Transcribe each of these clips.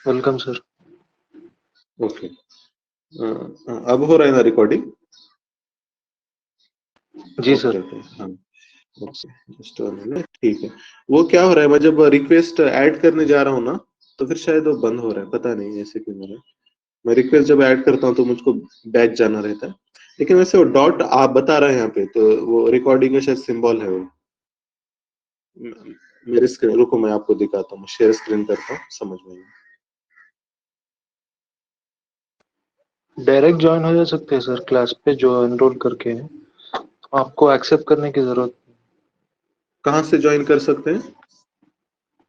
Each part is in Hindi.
Welcome sir. ओके, अब हो रहा है ना रिकॉर्डिंग? जी सर। ओके, हाँ, ओके, जस्ट 1 मिनट। ठीक है, वो क्या हो रहा है, मैं जब रिक्वेस्ट ऐड करने जा रहा हूँ ना, तो फिर शायद वो बंद हो रहा है, पता नहीं ऐसे क्यों हो रहा है। मैं रिक्वेस्ट जब ऐड करता हूँ तो मुझको बैक जाना रहता है, लेकिन वैसे वो डॉट आप बता रहे हैं यहाँ पे, तो वो रिकॉर्डिंग का शायद सिंबल है वो। मेरे स्क्रीन, रुको मैं आपको दिखाता हूँ, शेयर स्क्रीन करता हूँ, समझ में आएगा। डायरेक्ट ज्वाइन हो जा सकते हैं सर क्लास पे जो एनरोल करके हैं, आपको एक्सेप्ट करने की जरूरत। कहाँ से ज्वाइन कर सकते हैं?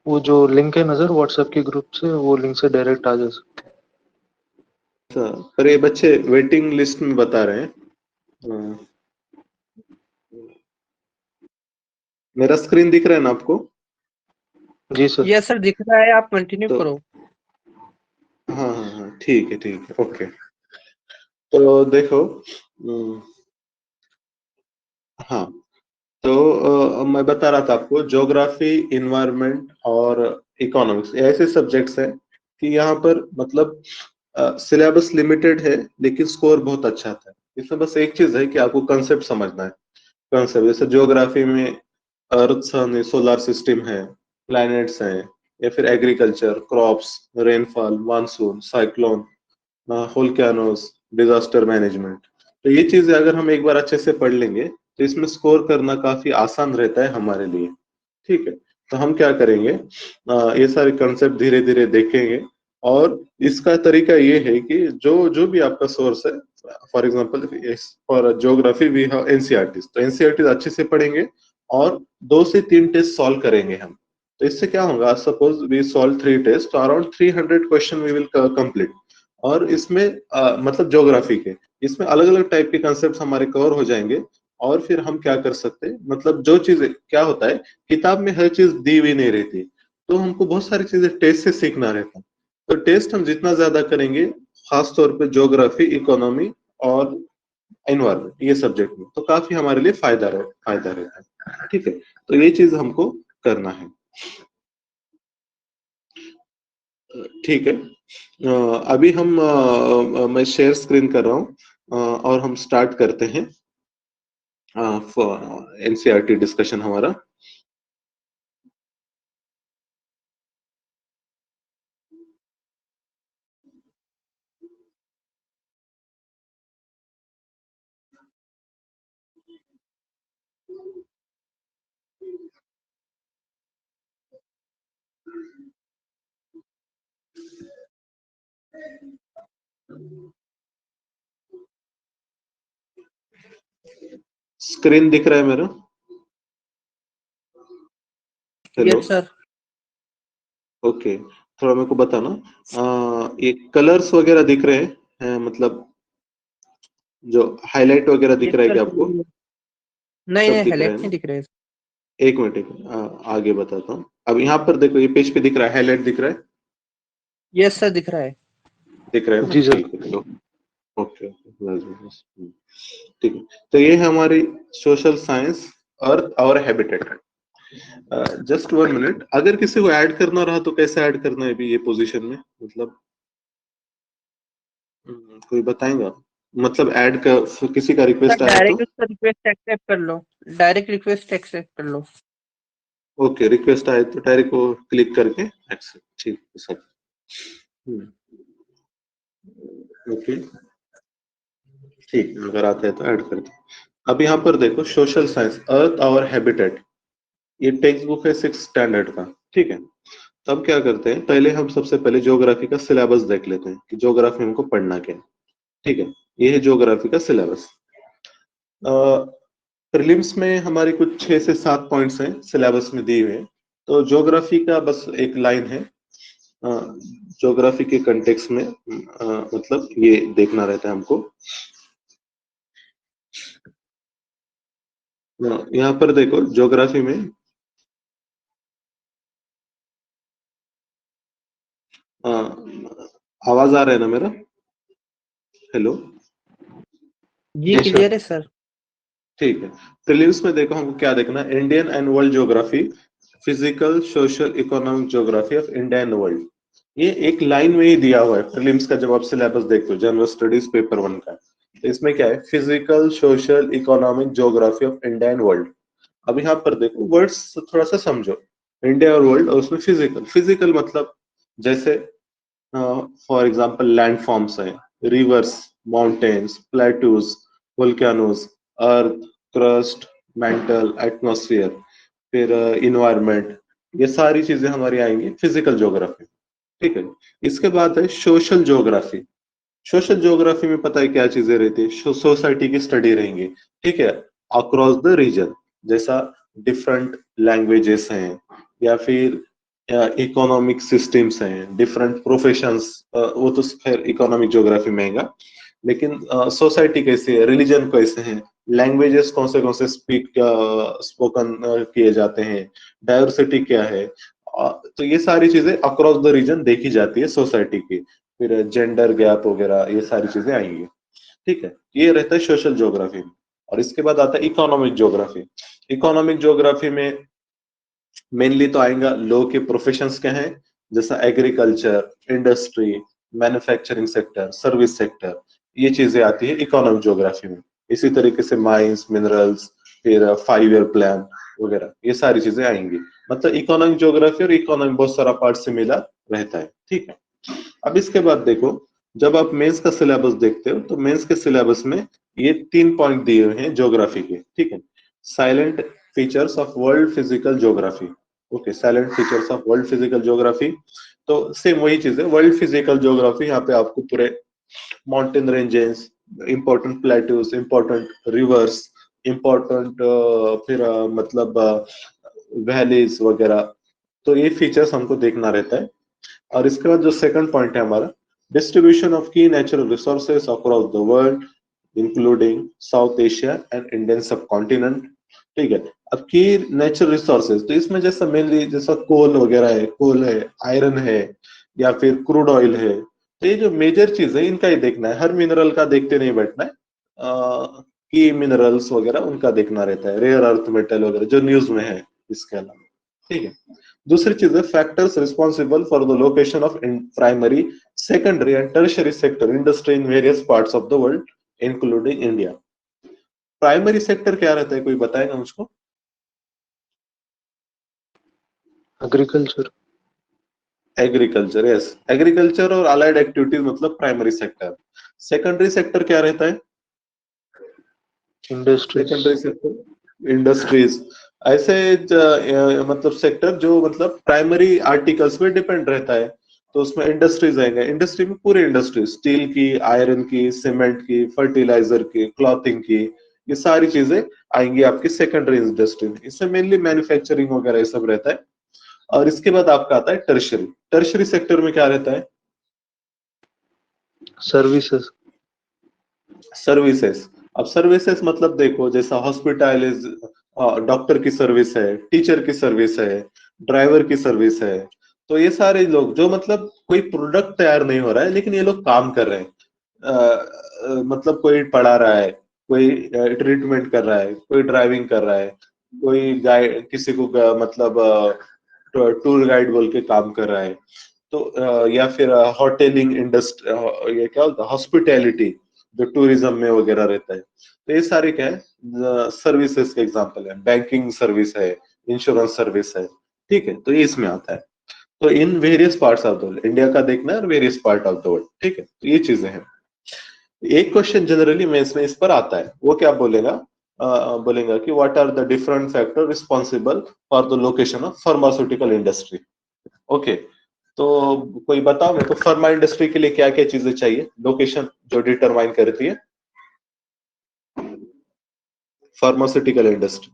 वो जो लिंक है ना सर व्हाट्सएप के ग्रुप से, वो लिंक से डायरेक्ट आ जा सकते हैं। अच्छा, पर ये बच्चे वेटिंग लिस्ट में बता रहे हैं। हाँ, मेरा स्क्रीन दिख रहा है ना आपको? जी सर। यस सर, दिख रहा है, आप कंटिन्यू तो करो। हाँ हाँ हाँ, ठीक है, ओके। तो देखो, हाँ, तो मैं बता रहा था आपको, ज्योग्राफी, इन्वायरमेंट और इकोनॉमिक्स ऐसे सब्जेक्ट्स हैं कि यहाँ पर मतलब सिलेबस लिमिटेड है, लेकिन स्कोर बहुत अच्छा था। इसमें बस एक चीज है कि आपको कंसेप्ट समझना है। कंसेप्ट जैसे ज्योग्राफी में अर्थ, सन, सोलर सिस्टम है, प्लैनेट्स हैं, या फिर agriculture, crops, rainfall, monsoon, cyclone, volcanoes, disaster management. तो ये चीजें अगर हम एक बार अच्छे से पढ़ लेंगे तो इसमें स्कोर करना काफी आसान रहता है हमारे लिए। ठीक है, तो हम क्या करेंगे, ये सारे कंसेप्ट धीरे धीरे देखेंगे। और इसका तरीका ये है कि जो जो भी आपका सोर्स है, for example for geography we have NCERT, तो एनसीईआरटी अच्छे से पढ़ेंगे और 2 से 3 टेस्ट सॉल्व करेंगे हम। तो इससे क्या होगा, suppose we solve 3 test, around 300 question we will complete. और इसमें मतलब ज्योग्राफी के, इसमें अलग अलग टाइप के कंसेप्ट हमारे कवर हो जाएंगे। और फिर हम क्या कर सकते हैं, मतलब जो चीज क्या होता है, किताब में हर चीज दी हुई नहीं रहती, तो हमको बहुत सारी चीजें टेस्ट से सीखना रहता है। तो टेस्ट हम जितना ज्यादा करेंगे, खास तौर पे ज्योग्राफी, इकोनॉमी और एनवायरमेंट, ये सब्जेक्ट में, तो काफी हमारे लिए फायदा रहता है। ठीक है, तो ये चीज हमको करना है। ठीक है, अभी हम मैं शेयर स्क्रीन कर रहा हूँ, और हम स्टार्ट करते हैं एनसीईआरटी डिस्कशन हमारा। स्क्रीन दिख रहा है मेरा? Hello, yes sir. ओके, थोड़ा मेरे को बताना, ये कलर्स वगैरह दिख रहे हैं, मतलब जो हाईलाइट वगैरह दिख यस रहा है सर, क्या आपको? नहीं सब नहीं, दिख रहा है हाईलाइट ना? नहीं दिख रहे। एक मिनट, आगे बताता हूँ। अब यहाँ पर देखो, ये पेज पे दिख रहा है, हाईलाइट दिख रहा है? यस सर, दिख रहा है। दिख रहा है ना? जी सर। ठीक है, ओके ओके, बस, ठीक है। तो ये है हमारी सोशल साइंस, अर्थ और हैबिटेट। जस्ट 1 मिनट, अगर किसी को ऐड करना रहा तो कैसे ऐड करना है अभी ये पोजीशन में, मतलब कोई बताएगा? मतलब ऐड का किसी का सर रिक्वेस्ट आया तो? डायरेक्ट उसका रिक्वेस्ट एक्सेप्ट कर लो। डायरेक्ट रिक्वेस्ट एक्सेप्ट कर लो। ओके, रिक्वेस्ट आए तो डायरेक्ट को क्लिक करके एक्सेप्ट, ठीक है सर। ओके, ठीक, अगर आता है तो ऐड कर दो। अब यहाँ पर देखो, सोशल साइंस, अर्थ और हैबिटेट, ये टेक्स्ट बुक है 6 स्टैंडर्ड का। ठीक है, तब क्या करते हैं, पहले हम सबसे पहले ज्योग्राफी का सिलेबस देख लेते हैं कि ज्योग्राफी हमको पढ़ना क्या है। ठीक है, ये है ज्योग्राफी का सिलेबस। प्रीलिम्स में हमारे कुछ 6 से 7 पॉइंट्स हैं सिलेबस में दिए हुए। तो ज्योग्राफी का बस एक लाइन है, ज्योग्राफी के कंटेक्स्ट में, मतलब ये देखना रहता है हमको। यहाँ पर देखो, ज्योग्राफी में आवाज आ रहा है ना मेरा? हेलो, जी जी क्लियर सर। है सर। ठीक है। प्रीलिम्स में देखो हमको क्या देखना है, Indian and world geography, physical, social, economic geography of India and world. ये एक लाइन में ही दिया हुआ है प्रीलिम्स का, जब आप सिलेबस देखते हो जनरल स्टडीज पेपर 1 का। तो इसमें क्या है, physical, social, economic, geography of India and world. अब यहाँ पर देखो वर्ड्स थोड़ा सा समझो, इंडिया और वर्ल्ड, और उसमें फिजिकल। फिजिकल मतलब जैसे फॉर एग्जांपल लैंड फॉर्म्स हैं, रिवर्स, माउंटेन्स, प्लेटूज, वोल्केनोज, अर्थ, क्रस्ट, मेंटल, एटमॉस्फेयर, फिर इन्वायरमेंट, ये सारी चीजें हमारी आएंगी फिजिकल ज्योग्राफी। ठीक है। इसके बाद है सोशल ज्योग्राफी। सोशल ज्योग्राफी में पता है क्या चीजें रहती है, सोसाइटी की स्टडी रहेंगी। ठीक है, अक्रॉस द रीजन, जैसा डिफरेंट लैंग्वेजेस हैं, या फिर इकोनॉमिक सिस्टम्स हैं, डिफरेंट प्रोफेशंस, वो तो फिर इकोनॉमिक ज्योग्राफी में आएगा। लेकिन सोसाइटी कैसी है, रिलीजन कैसे हैं, लैंग्वेजेस कौन से स्पोकन किए जाते हैं, डाइवर्सिटी क्या है, तो ये सारी चीजें अक्रॉस द रीजन देखी जाती है सोसाइटी की। फिर जेंडर गैप वगैरह ये सारी चीजें आएंगी। ठीक है, ये रहता है सोशल ज्योग्राफी में। और इसके बाद आता है इकोनॉमिक ज्योग्राफी। इकोनॉमिक ज्योग्राफी में मेनली तो आएगा लो के प्रोफेशंस क्या हैं, जैसा agriculture, industry, manufacturing sector, service sector, ये चीजें आती है इकोनॉमिक ज्योग्राफी में। इसी तरीके से माइंस, मिनरल्स, फिर 5 ईयर प्लान वगैरह, ये सारी चीजें आएंगी। मतलब इकोनॉमिक ज्योग्राफी और इकोनॉमिक बहुत सारा पार्ट सिमिलर रहता है। ठीक है। अब इसके बाद देखो, जब आप मेंस का सिलेबस देखते हो तो मेंस के सिलेबस में ये 3 पॉइंट दिए हुए हैं ज्योग्राफी के। ठीक है, salient features of world physical geography. Okay, salient features of world physical geography, तो सेम वही चीज है। वर्ल्ड फिजिकल ज्योग्राफी, यहाँ पे आपको पूरे mountain ranges, important plateaus, important rivers, important फिर मतलब वैलीज वगैरह, तो ये फीचर्स हमको देखना रहता है। और इसके बाद जो सेकंड पॉइंट है हमारा, डिस्ट्रीब्यूशन ऑफ की natural resources across the world including south Asia and Indian सब कॉन्टिनेंट। ठीक है, अब की नेचुरल रिसोर्सेज, तो इसमें जैसा मेनली जैसा कोल वगैरह है, कोल है, आयरन है, या फिर क्रूड ऑयल है, तो ये जो मेजर चीज है इनका ही देखना है। हर मिनरल का देखते नहीं बैठना है, की मिनरल्स वगैरह उनका देखना रहता है, रेयर अर्थ मेटल वगैरह जो न्यूज में है, इसके अलावा। ठीक है। दूसरी चीज है factors responsible for the location of primary, secondary and tertiary sector industry in various parts of the world including India. Primary sector क्या रहता है, कोई बताएगा मुझको? एग्रीकल्चर। एग्रीकल्चर, यस, एग्रीकल्चर और अलाइड एक्टिविटीज मतलब प्राइमरी सेक्टर। सेकेंडरी सेक्टर क्या रहता है? इंडस्ट्रीज। Secondary sector industries. ऐसे मतलब सेक्टर जो मतलब प्राइमरी आर्टिकल्स पे डिपेंड रहता है, तो उसमें इंडस्ट्रीज आएंगे। इंडस्ट्री में पूरी इंडस्ट्री, स्टील की, आयरन की, सीमेंट की, फर्टिलाइजर की, क्लॉथिंग की, ये सारी चीजें आएंगी आपकी सेकेंडरी इंडस्ट्री में। इसमें मेनली मैन्युफैक्चरिंग वगैरह ये सब रहता है। और इसके बाद आपका आता है टर्शरी। टर्शरी सेक्टर में क्या रहता है? सर्विसेज। सर्विसेज। अब सर्विसेज मतलब देखो, जैसा हॉस्पिटल, डॉक्टर की सर्विस है, टीचर की सर्विस है, ड्राइवर की सर्विस है। तो ये सारे लोग जो मतलब कोई प्रोडक्ट तैयार नहीं हो रहा है लेकिन ये लोग काम कर रहे हैं, मतलब कोई पढ़ा रहा है, कोई ट्रीटमेंट कर रहा है, कोई ड्राइविंग कर रहा है, कोई गाइड, किसी को मतलब टूर गाइड बोल के काम कर रहा है, तो या फिर होटलिंग इंडस्ट्री, ये क्या होता है, हॉस्पिटैलिटी, जो टूरिज्म में वगैरह रहता है। तो ये सारे क्या है, सर्विसेज के एग्जांपल है। बैंकिंग सर्विस है, इंश्योरेंस सर्विस है। ठीक है, तो ये इसमें आता है। तो in various parts of the world, India का देखना है और various part of the world. ठीक है, तो ये चीजें हैं। एक क्वेश्चन जनरली में इसमें इस पर आता है, वो क्या बोलेगा, बोलेगा कि what are the different factor responsible for the location of pharmaceutical industry. Okay, तो कोई बताओ मेरे को, फार्मा इंडस्ट्री के लिए क्या क्या चीजें चाहिए, लोकेशन जो डिटरमाइन करती है फार्मास्यूटिकल इंडस्ट्री?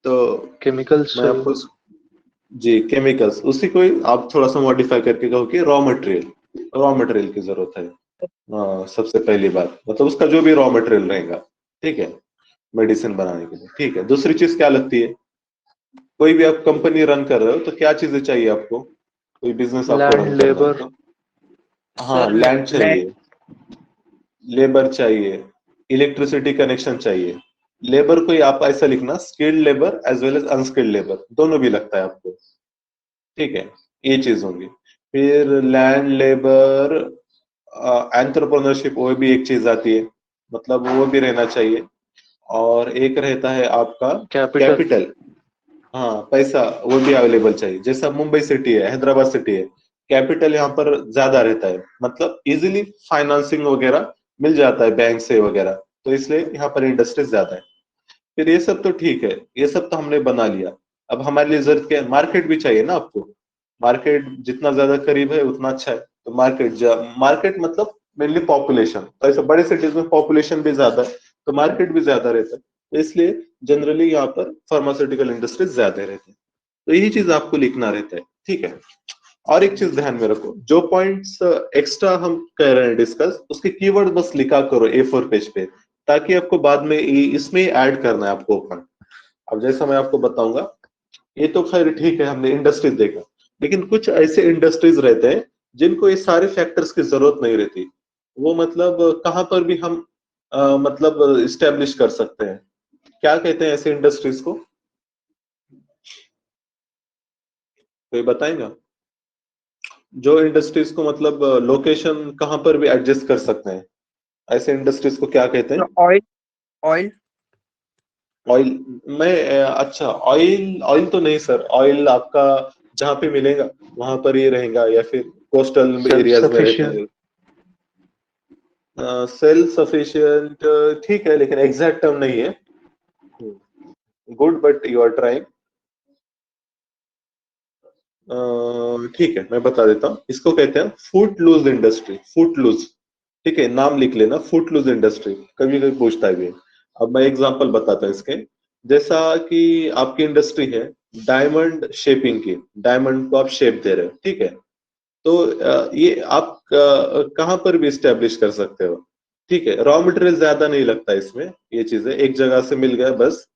तो केमिकल्स मैं चाहिए। आपको, जी, केमिकल्स, उसी को ही आप थोड़ा सा मॉडिफाई करके कहो कि रॉ मटेरियल, रॉ मटेरियल की जरूरत है। सबसे पहली बात मतलब उसका जो भी रॉ मटेरियल रहेगा, ठीक है, मेडिसिन बनाने के लिए। ठीक है, दूसरी चीज क्या लगती है, कोई भी आप कंपनी रन कर रहे हो तो क्या चीजें चाहिए आपको, कोई बिजनेस आपको लैंड, रन करना है लेबर। तो? हाँ, सर लैंड लैंड। चाहिए, लेबर चाहिए, इलेक्ट्रिसिटी कनेक्शन चाहिए। लेबर को ही आप ऐसा लिखना, skilled labour as well as unskilled labour, दोनों भी लगता है आपको। ठीक है, ये चीज होंगी। फिर लैंड, लेबर, एंटरप्रेन्योरशिप, वो भी एक चीज आती है, मतलब वो भी रहना चाहिए। और एक रहता है आपका कैपिटल। कैपिटल, हाँ पैसा, वो भी अवेलेबल चाहिए। जैसा मुंबई सिटी है, हैदराबाद सिटी है, कैपिटल यहाँ पर ज्यादा रहता है, मतलब इजीली फाइनेंसिंग वगैरह मिल जाता है बैंक से वगैरह, तो इसलिए यहाँ पर इंडस्ट्रीज ज्यादा है। फिर ये सब तो ठीक है, ये सब तो हमने बना लिया। अब हमारे लिए जरूरत क्या है? मार्केट भी चाहिए ना आपको। मार्केट जितना ज्यादा करीब है उतना अच्छा है। तो मार्केट मतलब मेनली पॉपुलेशन, तो ऐसे बड़े सिटीज में पॉपुलेशन भी ज्यादा है, तो मार्केट भी ज्यादा रहता है, तो इसलिए जनरली यहाँ पर फार्मास्यूटिकल इंडस्ट्रीज ज्यादा रहते हैं। तो यही चीज आपको लिखना रहता है, ठीक है। और एक चीज ध्यान में रखो, जो पॉइंट्स एक्स्ट्रा हम कर रहे हैं डिस्कस, उसके कीवर्ड बस लिखा करो A4 पेज पे, ताकि आपको बाद में इसमें ऐड करना है आपको ओपन। अब जैसा मैं आपको बताऊंगा, ये तो खैर ठीक है, हमने इंडस्ट्रीज देखा, लेकिन कुछ ऐसे इंडस्ट्रीज रहते हैं जिनको ये सारे फैक्टर्स की जरूरत नहीं रहती। वो मतलब कहाँ पर भी हम मतलब इस्टेब्लिश कर सकते हैं। क्या कहते हैं ऐसे इंडस्ट्रीज को, कोई बताएगा? जो इंडस्ट्रीज को मतलब लोकेशन कहाँ पर भी एडजस्ट कर सकते हैं, ऐसे इंडस्ट्रीज को क्या कहते हैं? ऑयल ऑयल ऑयल में अच्छा, ऑयल ऑयल तो नहीं सर, ऑयल आपका जहाँ पे मिलेगा वहां पर ही रहेगा, या फिर कोस्टल सेल्फ एरियाज में रहते सफिशिएंट। हैं। सेल्फ सफिशिएंट ठीक है, लेकिन एग्जैक्ट टर्म नहीं है। Good, but you are trying. ठीक है, मैं बता देता हूँ, इसको कहते हैं foot loose industry, foot loose. ठीक है, नाम लिख लेना, फुट लूज इंडस्ट्री, कभी कभी पूछता है भी। अब मैं एग्जांपल बताता हूँ इसके। जैसा कि आपकी इंडस्ट्री है डायमंड शेपिंग की, डायमंड को आप शेप दे रहे हो, ठीक है। तो ये आप कहाँ पर भी स्टेब्लिश कर सकते हो, ठीक है। रॉ मटेरियल ज्यादा नहीं लगता इसमें, ये चीजें एक जगह से मिल गया बस।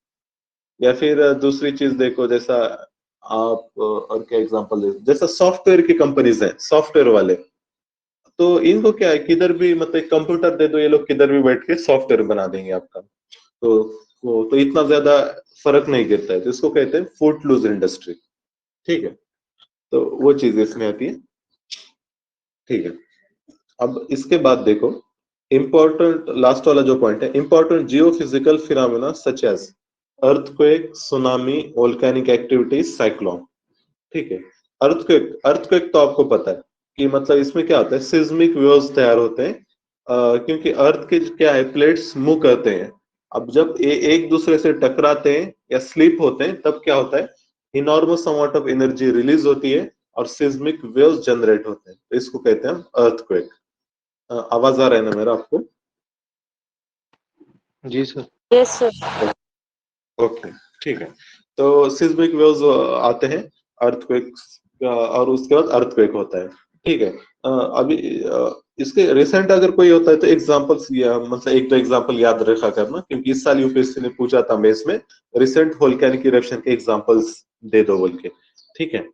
या फिर दूसरी चीज देखो, जैसा आप और क्या एग्जांपल दे, जैसा सॉफ्टवेयर की कंपनीज है, सॉफ्टवेयर वाले, तो इनको क्या है, किधर भी मतलब कंप्यूटर दे दो, ये लोग किधर भी बैठ के सॉफ्टवेयर बना देंगे आपका। तो इतना ज्यादा फर्क नहीं गिरता है, तो इसको कहते हैं फुट लूज इंडस्ट्री, ठीक है। तो वो चीज इसमें आती है, ठीक है। अब इसके बाद देखो, इंपॉर्टेंट लास्ट वाला जो पॉइंट है, important geophysical phenomena such as earthquake, tsunami, volcanic activities, cyclone, ठीक है। अर्थक्वेक, अर्थक्वेक तो आपको पता है कि मतलब इसमें क्या होता है, सिस्मिक वेव्स तैयार होते हैं, क्योंकि अर्थ के क्या है, प्लेट्स मूव करते हैं। अब जब एक दूसरे से टकराते हैं या स्लिप होते हैं, तब क्या होता है, enormous amount of energy release होती है और सिस्मिक वेव्स जनरेट होते हैं, तो इसको कहते हैं अर्थक्वेक। आवाज आ रहा है ना मेरा आपको? जी सर। Yes sir. ओके, ठीक है। तो सिस्मिक वेव्स आते हैं, अर्थक्वेक, और उसके बाद अर्थक्वेक होता है, ठीक है। अभी इसके रिसेंट अगर कोई होता है तो एग्जांपल्स, या मतलब एक दो एग्जांपल याद रखा करना, क्योंकि इस साल यूपीएससी ने पूछा था मेंस में, रिसेंट वोल्केनिक इरप्शन के एग्जांपल्स दे दो बोल के, ठीक है।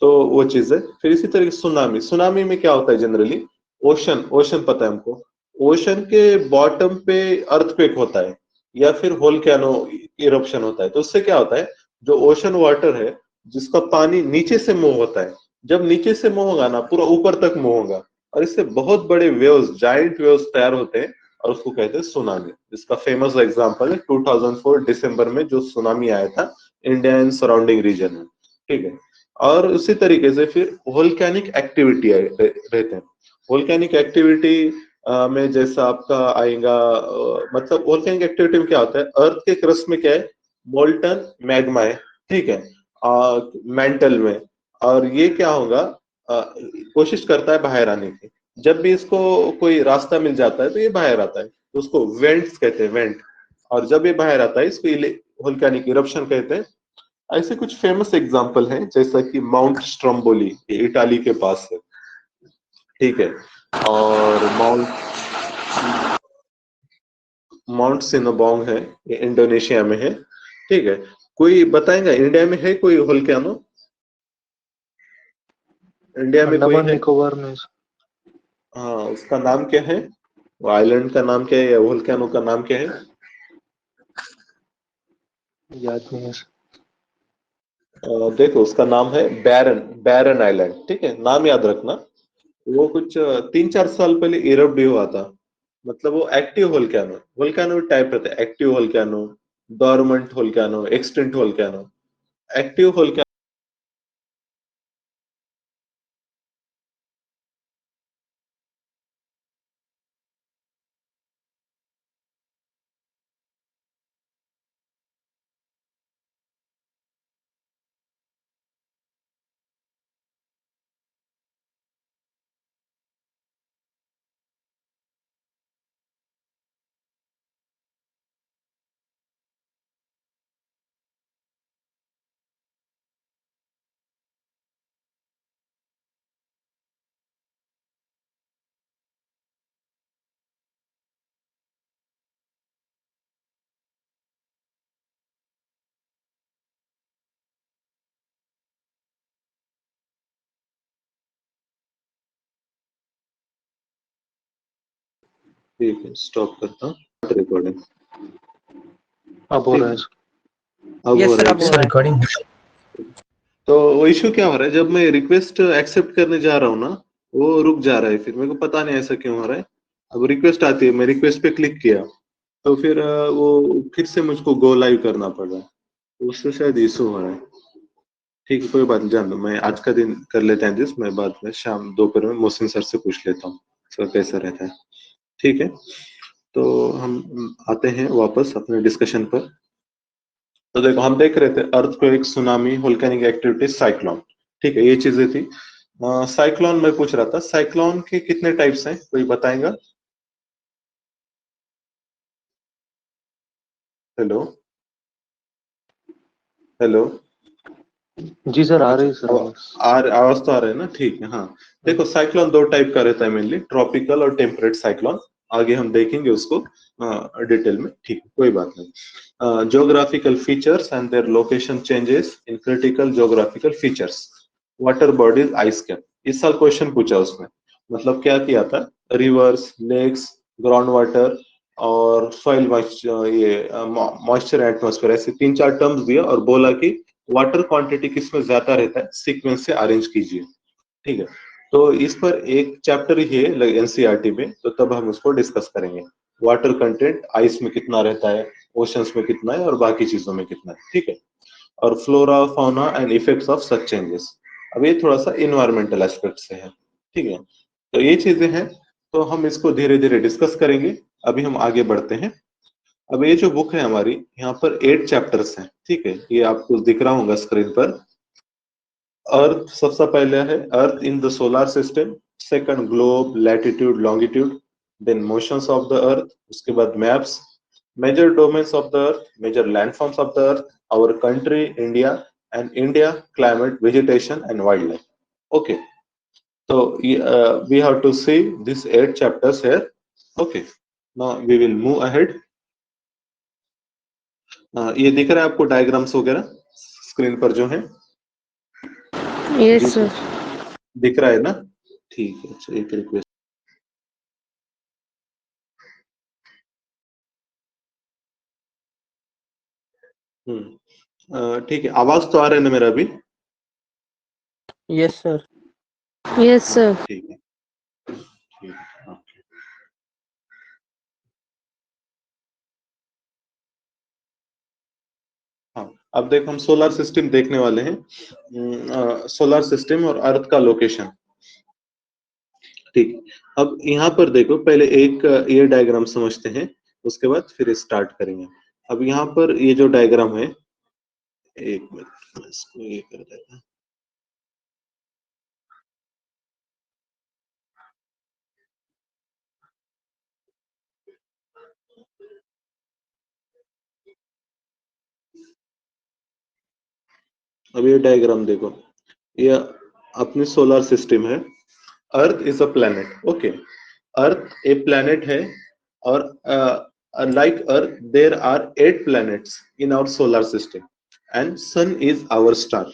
तो वो चीज है। फिर इसी तरह सुनामी, सुनामी में क्या होता है जनरली, ओशन, ओशन पता है हमको, ओशन के बॉटम पे अर्थक्वेक होता है, या फिर वोल्केनो इरप्शन होता है। तो उससे क्या होता है, जो ओशन वाटर है, जिसका पानी नीचे से मूव होता है, जब नीचे से मूव होगा ना, पूरा ऊपर तक मूव होगा, और इससे बहुत बड़े वेव्स, जायंट वेव्स तैयार होते हैं, और उसको कहते हैं सुनामी। इसका फेमस एग्जांपल है 2004 दिसंबर में जो सुनामी आया था इंडिया एंड सराउंडिंग रीजन में, ठीक है। और उसी तरीके से फिर वोल्केनिक एक्टिविटी रहते हैं। वोल्केनिक एक्टिविटी में जैसा आपका आएगा, मतलब वोल्केनिक एक्टिविटी में क्या होता है, अर्थ के क्रस्ट में क्या है, मोल्टन मैग्मा है, ठीक है, मेंटल में। और ये क्या होगा, कोशिश करता है बाहर आने की। जब भी इसको कोई रास्ता मिल जाता है तो ये बाहर आता है, तो उसको वेंट्स कहते हैं, वेंट। और जब ये बाहर आता है इसको वोल्केनिक इरप्शन कहते हैं। ऐसे कुछ फेमस एग्जाम्पल हैं, जैसा कि माउंट स्ट्रोम्बोली, ये इटाली के पास है, ठीक है। और माउंट माउंट सिनोबोंग है, ये इंडोनेशिया में है, ठीक है। कोई बताएगा इंडिया में है कोई वोल्केनो? इंडिया में कोई अंडमान है? निकोबार में। हाँ, उसका नाम क्या है, वो आइलैंड का नाम क्या है, या वोल्केनो का नाम क्या है? याद नहीं है सर। देखो उसका नाम है बैरन, बैरन आइलैंड, ठीक है, नाम याद रखना। वो कुछ 3-4 साल पहले इरप्ट भी हुआ था। मतलब वो एक्टिव वोल्केनो, वोल्केनो टाइप रहता है, active volcano, dormant volcano, extinct volcano. Active volcano ठीक है, स्टॉप करता हूँ रिकॉर्डिंग। अब हो ठीक रहा है, है। अब यस हो सर, रहा अब है। हो रहा है। रिकॉर्डिंग। तो वो इश्यू क्या हो रहा है, जब मैं रिक्वेस्ट एक्सेप्ट करने जा रहा हूँ ना, वो रुक जा रहा है, फिर मेरे को पता नहीं ऐसा क्यों हो रहा है। अब रिक्वेस्ट आती है, मैं रिक्वेस्ट पे क्लिक किया, तो फिर वो फिर से मुझको गो लाइव करना पड़ रहा है, तो उससे शायद इशू हो रहा है। ठीक है, कोई बात नहीं, जान दो, मैं आज का दिन कर लेते हैं जिस, मैं बाद में शाम दोपहर में मोहसिन सर से पूछ लेता हूँ सर कैसा रहता है। ठीक है, तो हम आते हैं वापस अपने डिस्कशन पर। तो देखो, हम देख रहे थे earthquake, tsunami, volcanic activity, cyclone. ठीक है, ये चीजें थी। साइक्लोन मैं पूछ रहा था, साइक्लोन के कितने टाइप्स हैं, कोई बताएगा? Hello hello. जी सर, आ रही है सर अच्छा, आवाज। आवाज तो आ रहा है ना, ठीक है। हाँ, देखो, साइक्लोन दो टाइप का रहता है मेनली, ट्रॉपिकल और टेम्परेट साइक्लोन। आगे हम देखेंगे उसको डिटेल में, ठीक है, कोई बात नहीं। Geographical features and their location changes in critical geographical features, water bodies, ice cap. इस साल क्वेश्चन पूछा उसमें, मतलब क्या किया था, रिवर्स, लेक्स, ग्राउंड वाटर और सॉइल ये मॉइस्चर एटमॉस्फेयर, ऐसे 3-4 टर्म्स दिया और बोला कि वाटर क्वांटिटी किसमें ज्यादा रहता है, सीक्वेंस से अरेंज कीजिए। ठीक है, तो इस पर एक चैप्टर ही है एनसीईआरटी में, तो तब हम उसको डिस्कस करेंगे। वाटर कंटेंट आइस में कितना रहता है, ओशंस में कितना है और बाकी चीजों में कितना है। ठीक है, और flora, fauna and effects of such changes. अब ये थोड़ा सा इन्वायरमेंटल एस्पेक्ट से है। ठीक है, तो ये चीजें हैं, तो हम इसको धीरे धीरे डिस्कस करेंगे। अभी हम आगे बढ़ते हैं। अब ये जो बुक है हमारी, यहाँ पर 8 चैप्टर्स हैं। ठीक है, ये आपको दिख रहा होगा स्क्रीन पर। अर्थ सबसे पहले है, earth in the solar system. Second, globe, latitude, longitude. Then motions of the earth. उसके बाद maps, major domains of the earth, major landforms of the earth, our country India, and India, climate, vegetation and wild life. Okay, so we have to see these 8 chapters here. Okay, now we will move ahead. ये दिख रहा है आपको डायग्राम्स वगैरह स्क्रीन पर जो है? Yes sir. दिख रहा है ना? ठीक है, अच्छा, एक रिक्वेस्ट। ठीक है, आवाज तो आ रहा है ना मेरा अभी? Yes sir. Yes sir. ठीक है, ठीक है, okay. हाँ, अब देखो, हम सोलर सिस्टम देखने वाले हैं। सोलर सिस्टम और अर्थ का लोकेशन। ठीक, अब यहाँ पर देखो, पहले एक ये डायग्राम समझते हैं, उसके बाद फिर स्टार्ट करेंगे। अब यहाँ पर ये जो डायग्राम है, एक मिनट इसको ये कर देता हूं। अब ये डायग्राम देखो, ये अपनी सोलर सिस्टम है। Earth is a planet. Okay, earth A planet है, और like earth there are 8 planets in our solar system and sun is our star.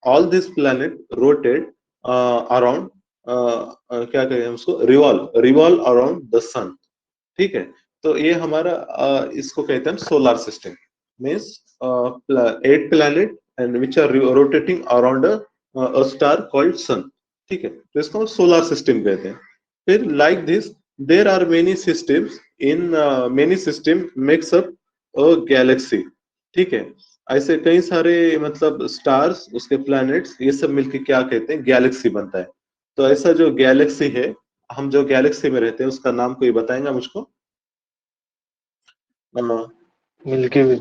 All these planets rotate around, क्या कहें हम उसको, revolve around the sun. ठीक है, तो ये हमारा इसको कहते हैं solar system. Means 8 planet and which are rotating around a star called sun, ठीक है, तो इसको हम सोलर सिस्टम कहते हैं। फिर like this there are many systems in many system makes up a galaxy, ठीक है, ऐसे कई सारे मतलब स्टार्स, उसके प्लैनेट्स, ये सब मिलके क्या कहते हैं, गैलेक्सी बनता है। तो ऐसा जो गैलेक्सी है, हम जो गैलेक्सी में रहते हैं उसका नाम कोई बताएगा मुझको? मिल्की वे।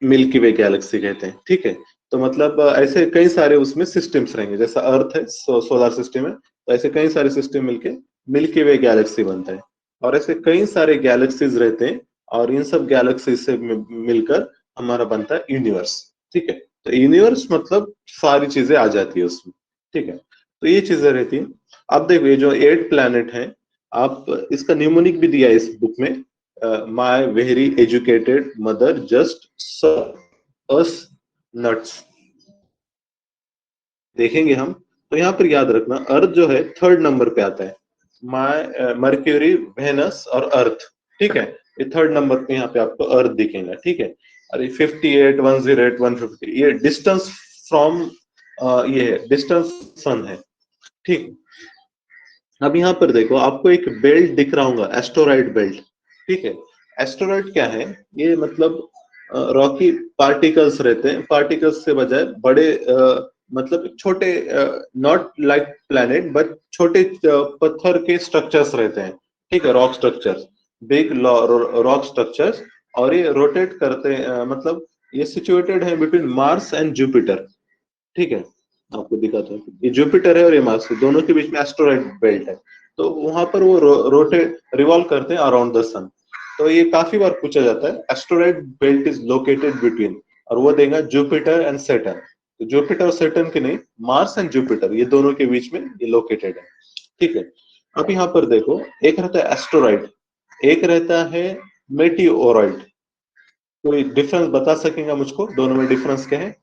मिल्की वे गैलेक्सी कहते हैं, ठीक है। तो मतलब ऐसे कई सारे उसमें सिस्टम्स रहेंगे, जैसा अर्थ है सोलर सिस्टम है, तो ऐसे कई सारे सिस्टम मिलके मिल्की वे गैलेक्सी बनता है। और ऐसे कई सारे गैलेक्सीज रहते हैं, और इन सब गैलेक्सी से मिलकर हमारा बनता है यूनिवर्स, ठीक है। तो यूनिवर्स मतलब सारी चीजें आ जाती है उसमें, ठीक है। तो ये चीजें रहती है। अब देखो ये जो 8 प्लैनेट है, आप इसका न्यूमोनिक भी दिया है इस बुक में, my very educated mother just serve us nuts, देखेंगे हम। तो यहाँ पर याद रखना अर्थ जो है 3rd नंबर पे आता है, माय मर्क्यूरी, वेनस और अर्थ, ठीक है। ये 3rd नंबर पे यहाँ पे आपको अर्थ दिखेगा, ठीक है। और 58, 108, 150 ये डिस्टेंस फ्रॉम ये है डिस्टेंस सन है, ठीक। अब यहाँ पर देखो आपको एक बेल्ट दिख रहा होगा, एस्टेरॉइड बेल्ट, ठीक है। एस्टेरॉइड क्या है, ये मतलब रॉकी पार्टिकल्स रहते हैं, पार्टिकल्स से बजाय बड़े मतलब छोटे, नॉट लाइक प्लैनेट बट छोटे पत्थर के स्ट्रक्चर्स रहते हैं, ठीक है, rock structures, big rock structures. और ये रोटेट करते हैं, मतलब ये सिचुएटेड है बिटवीन मार्स एंड जुपिटर, ठीक है। आपको दिखाता हूँ, ये जुपिटर है और ये मार्स है, दोनों के बीच में एस्टेरॉइड बेल्ट है। तो वहां पर वो रोटेट रिवॉल्व करते हैं अराउंड द सन। तो ये काफी बार पूछा जाता है, asteroid belt is located between, और वो देगा जुपिटर एंड सैटर्न। तो जुपिटर और सैटर्न के नहीं, मार्स एंड जुपिटर ये दोनों के बीच में ये लोकेटेड है, ठीक है। अब यहाँ पर देखो, एक रहता है एस्टेरॉइड, एक रहता है मेटिओरॉइड। कोई डिफरेंस बता सकेगा मुझको, दोनों में डिफरेंस क्या है,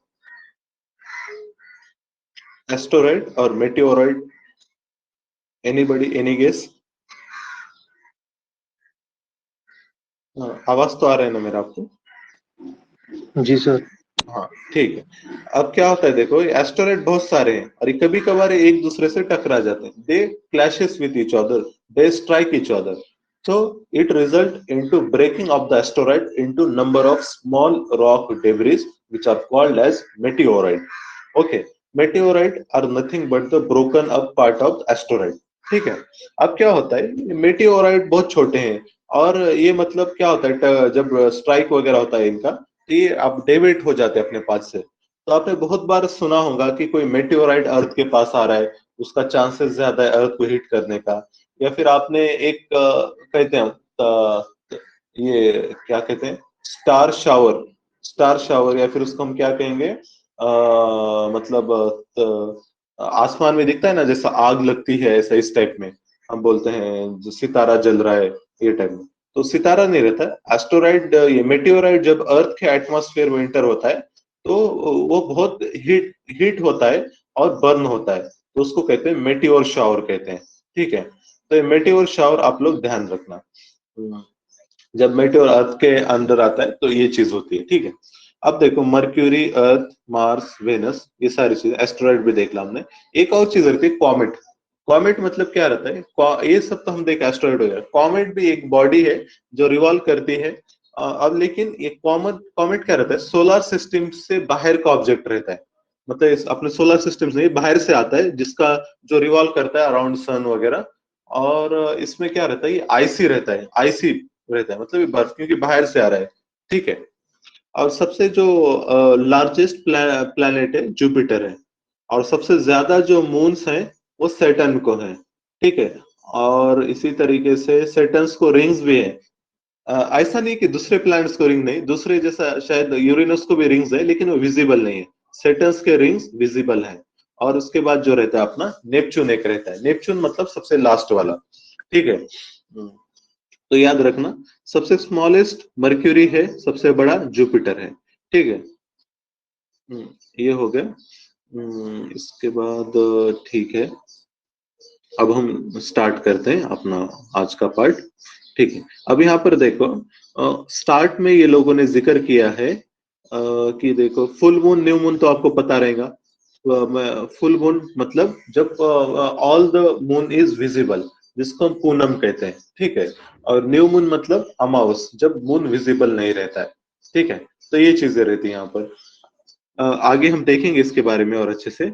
एस्टेरॉइड और मेटिओरॉइड? Anybody, any guess? आवाज तो आ रहा है ना मेरा आपको? जी सर। हाँ ठीक है। अब क्या होता है देखो, एस्टेरॉइड बहुत सारे हैं और ये कभी कभार एक दूसरे से टकरा जाते हैं, they clashes with each other, they strike each other, so it result into breaking of the asteroid into number of small rock debris which are called as meteorite. Okay, meteorite are nothing but the broken up part of the asteroid, ठीक है। अब क्या होता है, मेटियोराइट बहुत छोटे हैं, और ये मतलब क्या होता है, जब स्ट्राइक वगैरह होता है इनका, तो ये अब डेविएट हो जाते हैं अपने पास से। तो आपने बहुत बार सुना होगा कि कोई मेटियोराइट अर्थ के पास आ रहा है, उसका चांसेस ज्यादा है अर्थ को हिट करने का। या फिर आपने एक कहते हैं ये क्या कहते हैं, स्टार शावर, स्टार शावर, या फिर उसको हम क्या कहेंगे, मतलब आसमान में दिखता है ना जैसा आग लगती है, ऐसा इस टाइप में हम बोलते हैं, जो सितारा जल रहा है ये टाइप में। तो सितारा नहीं रहता एस्टेरॉइड, ये मेटियोराइट जब अर्थ के एटमॉस्फेयर में एंटर होता है तो वो बहुत हीट होता है और बर्न होता है, तो उसको कहते हैं मेटियोर शावर कहते हैं, ठीक है। तो ये मेटियोर शावर आप लोग ध्यान रखना, जब मेटियोर अर्थ के अंदर आता है तो ये चीज होती है, ठीक है। अब देखो मर्क्यूरी, अर्थ, मार्स, वेनस, ये सारी चीजें, एस्टेरॉइड भी देख ला हमने। एक और चीज रहती है कॉमेट। कॉमेट मतलब क्या रहता है, ये सब तो हम देख एस्टेरॉइड वगैरह, कॉमेट भी एक बॉडी है जो रिवॉल्व करती है। अब लेकिन ये कॉमेट क्या रहता है, सोलर सिस्टम से बाहर का ऑब्जेक्ट रहता है, मतलब अपने सोलर सिस्टम से बाहर से आता है, जिसका जो रिवॉल्व करता है अराउंड सन वगैरह। और इसमें क्या रहता है, ये आईसी रहता है, आईसी रहता है, मतलब ये बर्फ क्योंकि बाहर से आ रहा है, ठीक है। और सबसे जो लार्जेस्ट प्लैनेट है जुपिटर है, और सबसे ज्यादा जो मून्स हैं वो सैटर्न को है, ठीक है। और इसी तरीके से सैटर्न को रिंग्स भी है, ऐसा नहीं कि दूसरे प्लैनेट्स को रिंग नहीं, दूसरे जैसा शायद यूरेनस को भी रिंग्स है लेकिन वो विजिबल नहीं है, सैटर्न के रिंग्स विजिबल है। और उसके बाद जो रहता है अपना नेपच्यून एक रहता है, नेपच्यून मतलब सबसे लास्ट वाला, ठीक है। तो याद रखना, सबसे स्मॉलेस्ट मर्क्यूरी है, सबसे बड़ा जुपिटर है, ठीक है। ये हो गया। इसके बाद ठीक है, अब हम स्टार्ट करते हैं अपना आज का पार्ट, ठीक है। अब यहाँ पर देखो, स्टार्ट में ये लोगों ने जिक्र किया है कि देखो फुल मून न्यू मून तो आपको पता रहेगा, फुल मून मतलब जब all the moon is visible, जिसको हम पूनम कहते हैं, ठीक है। और न्यू मून मतलब अमावस, जब मून विजिबल नहीं रहता है, ठीक है। तो ये चीजें रहती हैं यहाँ पर। आगे हम देखेंगे इसके बारे में और अच्छे से।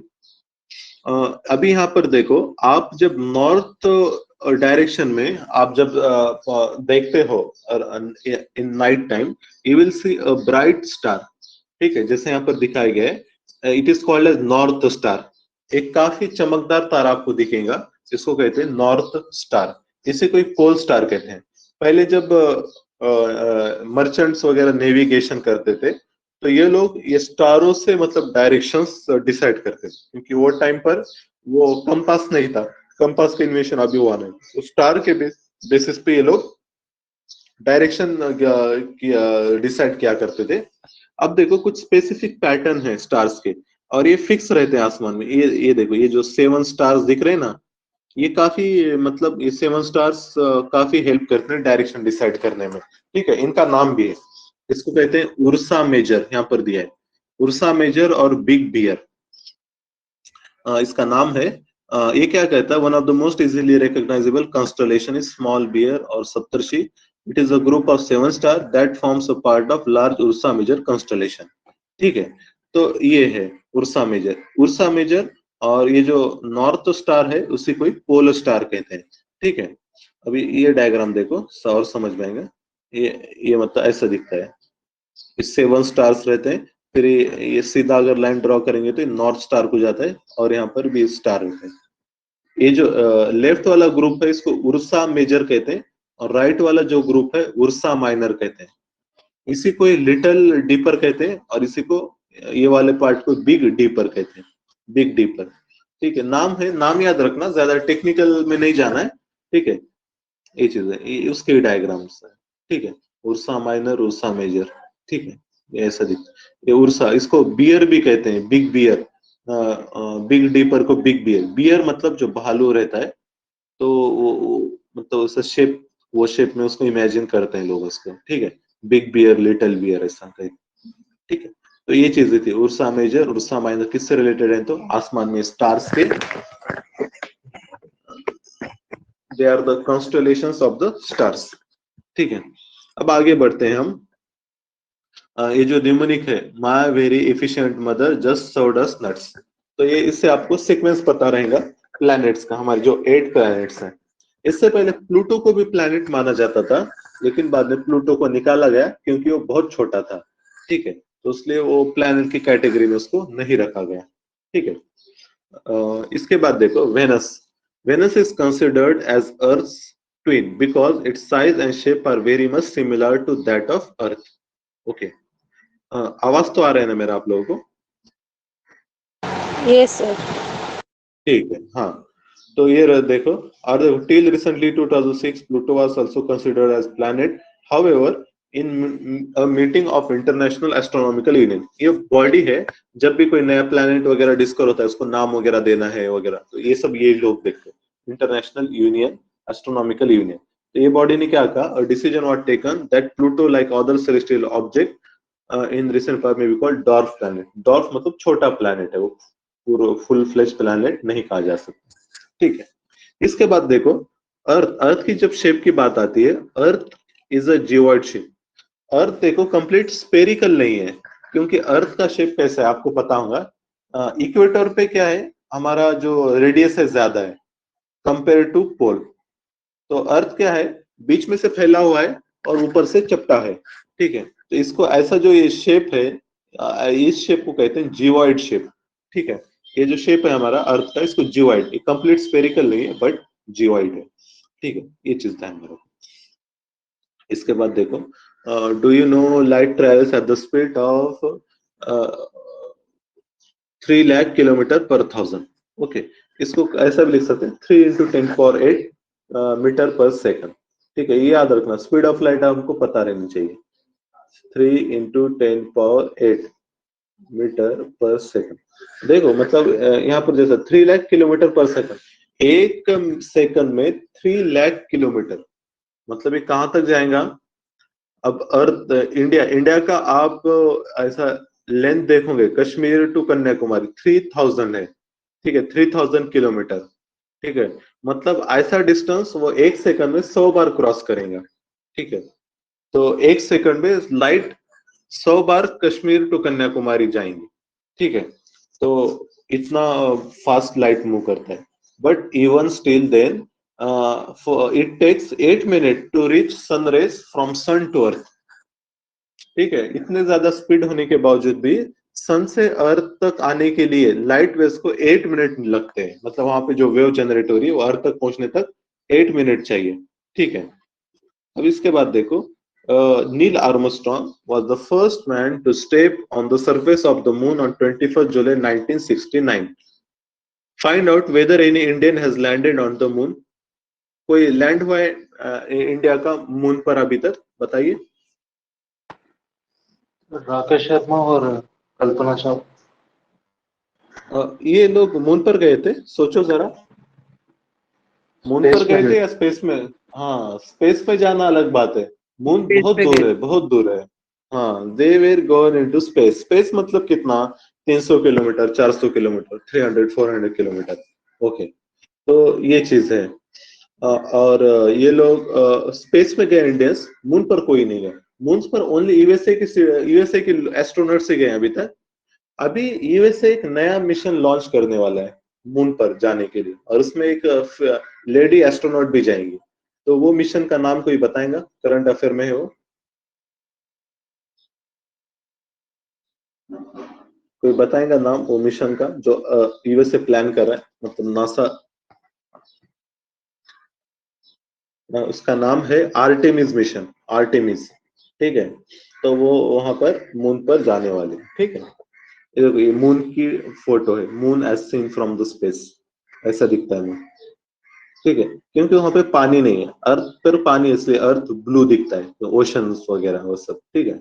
अभी यहाँ पर देखो, आप जब नॉर्थ डायरेक्शन में आप जब देखते हो in night time, you will see a bright star, ठीक है, जैसे यहाँ पर दिखाया गया है। It is called as north star. एक काफी चमकदार तारा आपको दिखेगा, इसको कहते हैं नॉर्थ स्टार। इसे कोई पोल स्टार कहते हैं। पहले जब मर्चेंट्स वगैरह नेविगेशन करते थे, तो ये लोग ये स्टारों से मतलब डायरेक्शंस डिसाइड करते थे, क्योंकि वो टाइम पर वो कंपास नहीं था, कंपास का इन्वेंशन अभी हुआ नहीं। तो स्टार के बेसिस पे ये लोग डायरेक्शन डिसाइड किया करते थे। अब देखो कुछ स्पेसिफिक पैटर्न है स्टार्स के, और ये फिक्स रहते हैं आसमान में। ये देखो, ये जो 7 स्टार्स दिख रहे हैं ना, ये काफी मतलब ये 7 स्टार्स काफी हेल्प करते हैं डायरेक्शन डिसाइड करने में, ठीक है। इनका नाम भी है, इसको कहते हैं उर्सा मेजर, यहाँ पर दिया है उर्सा मेजर और बिग बियर, इसका नाम है। ये क्या कहता है, one of the most easily recognizable constellation is small bear और Saptarishi. It is a group of 7 star that forms a part of large Ursa Major constellation, ठीक है। तो ये है उर्सा मेजर। उर्सा मेजर और ये जो नॉर्थ स्टार है उसी को पोल स्टार कहते हैं, ठीक है। अभी ये डायग्राम देखो और समझ में आएगा। ये मतलब ऐसा दिखता है, इस 7 स्टार्स रहते हैं, फिर ये सीधा अगर लाइन ड्रॉ करेंगे तो नॉर्थ स्टार को जाता है, और यहाँ पर भी स्टार होते हैं। ये जो लेफ्ट वाला ग्रुप है इसको उर्सा मेजर कहते हैं, और राइट वाला जो ग्रुप है उर्सा माइनर कहते हैं। इसी को लिटिल डीपर कहते हैं, और इसी को ये वाले पार्ट को बिग डीपर कहते हैं, बिग डीपर, ठीक है। नाम है, नाम याद रखना, ज्यादा टेक्निकल में नहीं जाना है, ठीक है। ये चीज है, ये उसके डायग्राम्स है, ठीक है। उर्सा माइनर, उर्सा मेजर, ठीक है। ये ऐसा दिखता है। ये उर्सा, इसको बियर भी कहते हैं, बिग बियर। बिग डीपर को बिग बियर, बियर मतलब जो भालू रहता है, तो मतलब उसका शेप, वो शेप में उसको इमेजिन करते हैं लोग उसको, ठीक है। बिग बियर, लिटिल बियर, ऐसा कहीं, ठीक है। तो ये चीजें थी उर्सा मेजर, उर्सा माइनर, किससे रिलेटेड है, तो आसमान में स्टार्स के, they are the constellations of the stars, ठीक है। अब आगे बढ़ते हैं हम। ये जो निमोनिक है, my very efficient mother just served us nuts, तो ये इससे आपको सीक्वेंस पता रहेगा प्लैनेट्स का, हमारे जो 8 प्लैनेट्स हैं। इससे पहले प्लूटो को भी प्लैनेट माना जाता था, लेकिन बाद में प्लूटो को निकाला गया क्योंकि वो बहुत छोटा था, ठीक है। तो इसलिए वो प्लैनेट की कैटेगरी में उसको नहीं रखा गया, ठीक है। इसके बाद देखो Venus. Venus is considered as earth twin because its size and shape are very much similar to that of earth, okay. आवाज तो आ रहा है ना मेरा आप लोगों को? Yes, sir. ठीक है, हाँ। तो ये देखो, till recently 2006 Pluto was also considered as planet. However, in a meeting of International Astronomical Union, ये बॉडी है, जब भी कोई नया प्लैनेट वगैरह डिस्कवर होता है उसको नाम वगैरह देना है वगैरह, तो ये सब ये लोग देखते हैं, इंटरनेशनल यूनियन, एस्ट्रोनॉमिकल यूनियन। तो ये बॉडी ने क्या कहा, a decision was taken that Pluto like other celestial object in recent past may be called dwarf planet. dwarf मतलब छोटा प्लैनेट है, वो पूरा फुल फ्लेज प्लैनेट नहीं कहा जा सकता, ठीक है। इसके बाद देखो अर्थ। अर्थ की जब शेप की बात आती है, earth is a geoid shape. Earth देखो कंप्लीट स्पेरिकल नहीं है, क्योंकि अर्थ का शेप कैसा है आपको पता होगा। इक्वेटर पे क्या है, हमारा जो रेडियस है ज्यादा है कंपेयर टू पोल। तो अर्थ क्या है, बीच में से फैला हुआ है और ऊपर से चपटा है, ठीक है। तो इसको ऐसा जो ये शेप है, इस शेप को कहते हैं जियोइड शेप, ठीक है। ये जो शेप है हमारा अर्थ का, इसको जियोइड, ये कंप्लीट स्फेरिकल नहीं है बट जियोइड है, ठीक है। ये चीज ध्यान में रखो। इसके बाद देखो, do you know light travels at the speed of 3 lakh kilometre पर 1000, ओके। इसको ऐसा भी लिख सकते हैं 3 × 10⁸ मीटर पर सेकंड, ठीक है। ये याद रखना, स्पीड ऑफ लाइट हमको पता रहनी चाहिए, 3 × 10⁸ मीटर पर सेकंड। देखो मतलब यहाँ पर जैसा 3 लाख किलोमीटर पर सेकंड, एक सेकंड में 3 लाख किलोमीटर, मतलब ये कहाँ तक जाएगा। अब अर्थ, इंडिया का आप ऐसा लेंथ देखोगे कश्मीर टू कन्याकुमारी 3000 है, ठीक है, 3000 किलोमीटर, ठीक है। मतलब ऐसा डिस्टेंस वो 1 सेकंड में 100 बार क्रॉस करेगा, ठीक है। तो 1 सेकंड में लाइट 100 बार कश्मीर टू कन्याकुमारी जाएंगी, ठीक है। तो इतना फास्ट लाइट मूव करता है, but even still then it takes 8 minute to reach sun rays from sun to earth, ठीक है। इतने ज्यादा स्पीड होने के बावजूद भी सन से अर्थ तक आने के लिए लाइट वेव्स को 8 मिनट लगते हैं, मतलब वहां पे जो वेव जनरेट हो रही है वो अर्थ तक पहुंचने तक 8 मिनट चाहिए, ठीक है। अब इसके बाद देखो, Neil Armstrong was the first man to step on the surface of the moon on 21st July 1969. Find out whether any Indian has landed on the moon. कोई लैंड हुआ है इंडिया का मून पर अभी तक, बताइए। राकेश शर्मा और कल्पना चावला। ये लोग मून पर गए थे, सोचो जरा, मून स्पेस पर पे गए थे गए। या स्पेस में? हाँ, स्पेस पे जाना अलग बात है, मून स्पेस बहुत पे दूर गए। है, बहुत दूर है। हाँ, they were gone into space. Space मतलब कितना? 300 किलोमीटर, 400 किलोमीटर, 300 400 किलोमीटर, ओके। तो ये चीज है। और ये लोग स्पेस में गए इंडियंस, मून पर कोई नहीं गया। मून पर ओनली यूएसए के एस्ट्रोनॉट से गए अभी तक। अभी यूएसए एक नया मिशन लॉन्च करने वाला है मून पर जाने के लिए, और उसमें एक लेडी एस्ट्रोनॉट भी जाएंगी। तो वो मिशन का नाम कोई बताएगा? करंट अफेयर में है वो, कोई बताएगा नाम वो मिशन का जो यूएसए प्लान कर रहा है, मतलब नासा। उसका नाम है आर्टेमिस मिशन, आर्टेमिस, ठीक है। तो वो वहां पर मून पर जाने वाले, ठीक है। ये देखो, ये मून की फोटो है, moon as seen from the space, ऐसा दिखता है मून, ठीक है। क्योंकि वहां पे पानी नहीं है, अर्थ पर पानी, इसलिए अर्थ ब्लू दिखता है, तो ओशंस वगैरह वो सब, ठीक है।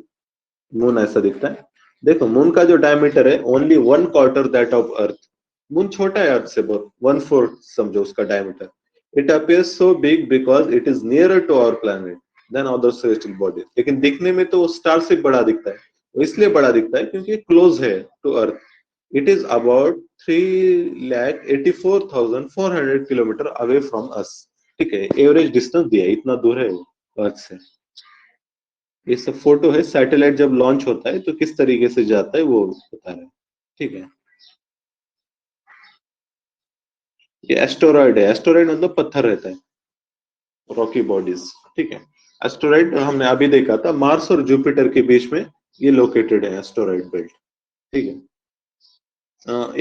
मून ऐसा दिखता है। देखो, मून का जो डायमीटर है only 1/4 that of earth. Moon छोटा है अर्थ से बहुत, 1/4 समझो उसका diameter. It appears so big because it is nearer to our planet than other celestial bodies. लेकिन दिखने में तो वो स्टार से बड़ा दिखता है, वो इसलिए बड़ा दिखता है क्योंकि क्लोज है to earth. It is about 3,84,400 kilometre away from us, ठीक है। एवरेज डिस्टेंस दिया है, इतना दूर है वो अर्थ से। ये सब फोटो है, सैटेलाइट जब लॉन्च होता है तो किस तरीके से जाता है वो बता रहे हैं, ठीक है। ये एस्टेरॉयड है, एस्टेरॉयड मतलब पत्थर रहता है, रॉकी बॉडीज, ठीक है। एस्टेरॉयड हमने अभी देखा था, मार्स और जुपिटर के बीच में ये लोकेटेड है एस्टेरॉयड बेल्ट, ठीक है।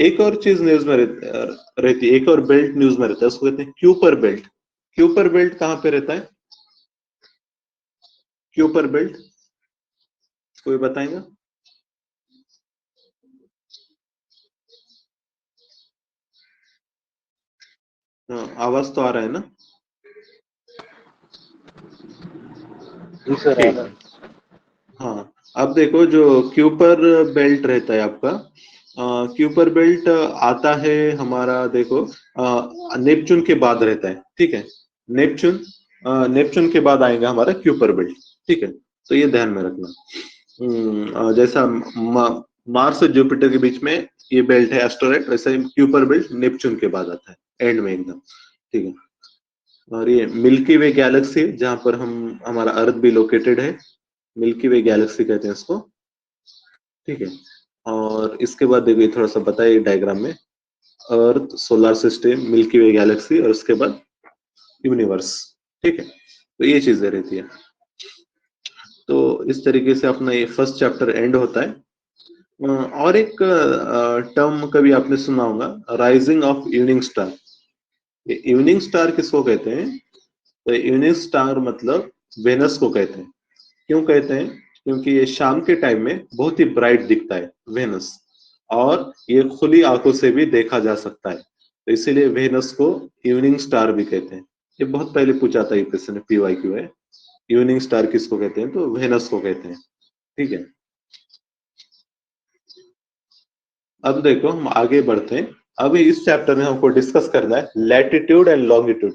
एक और चीज न्यूज में रहती है, एक और बेल्ट न्यूज में रहता है, उसको कहते हैं क्यूपर बेल्ट। क्यूपर बेल्ट कहाँ पे रहता है? क्यूपर बेल्ट कोई बताएगा? आवाज तो आ रहा है ना? जी सर, आ ठीक रहा है। है। हाँ, अब देखो, जो क्यूपर बेल्ट रहता है आपका, क्यूपर बेल्ट आता है हमारा, देखो, नेपच्यून के बाद रहता है, ठीक है। नेपच्यून, नेपच्यून के बाद आएगा हमारा क्यूपर बेल्ट, ठीक है। तो ये ध्यान में रखना। जैसा मार्स और जुपिटर के बीच में ये बेल्ट है एस्टेरॉयड, वैसा ही क्यूपर बेल्ट नेपच्यून के बाद आता है, एंड में एकदम, ठीक है। और ये मिल्की वे गैलेक्सी जहां पर हमारा अर्थ भी लोकेटेड है, मिल्की वे गैलेक्सी कहते हैं इसको, ठीक है। और इसके बाद देखिए, थोड़ा सा बताइए डायग्राम में, अर्थ, सोलर सिस्टम, मिल्की वे गैलेक्सी, और उसके बाद यूनिवर्स, ठीक है। तो ये चीजें रहती है। तो इस तरीके से अपना ये फर्स्ट चैप्टर एंड होता है। और एक टर्म कभी आपने सुना होगा, rising of evening star. Evening star किसको कहते हैं? तो इवनिंग स्टार मतलब वेनस को कहते हैं। क्यों कहते हैं? क्योंकि ये शाम के टाइम में बहुत ही ब्राइट दिखता है वेनस, और ये खुली आंखों से भी देखा जा सकता है, तो इसीलिए वेनस को इवनिंग स्टार भी कहते हैं। ये बहुत पहले पूछा था यूपीएससी ने, PYQ है। इवनिंग स्टार किसको कहते हैं? तो वेनस को कहते हैं, ठीक है। अब देखो, हम आगे बढ़ते हैं। अभी इस चैप्टर में हमको डिस्कस करना है लैटिट्यूड एंड लॉन्गिट्यूड,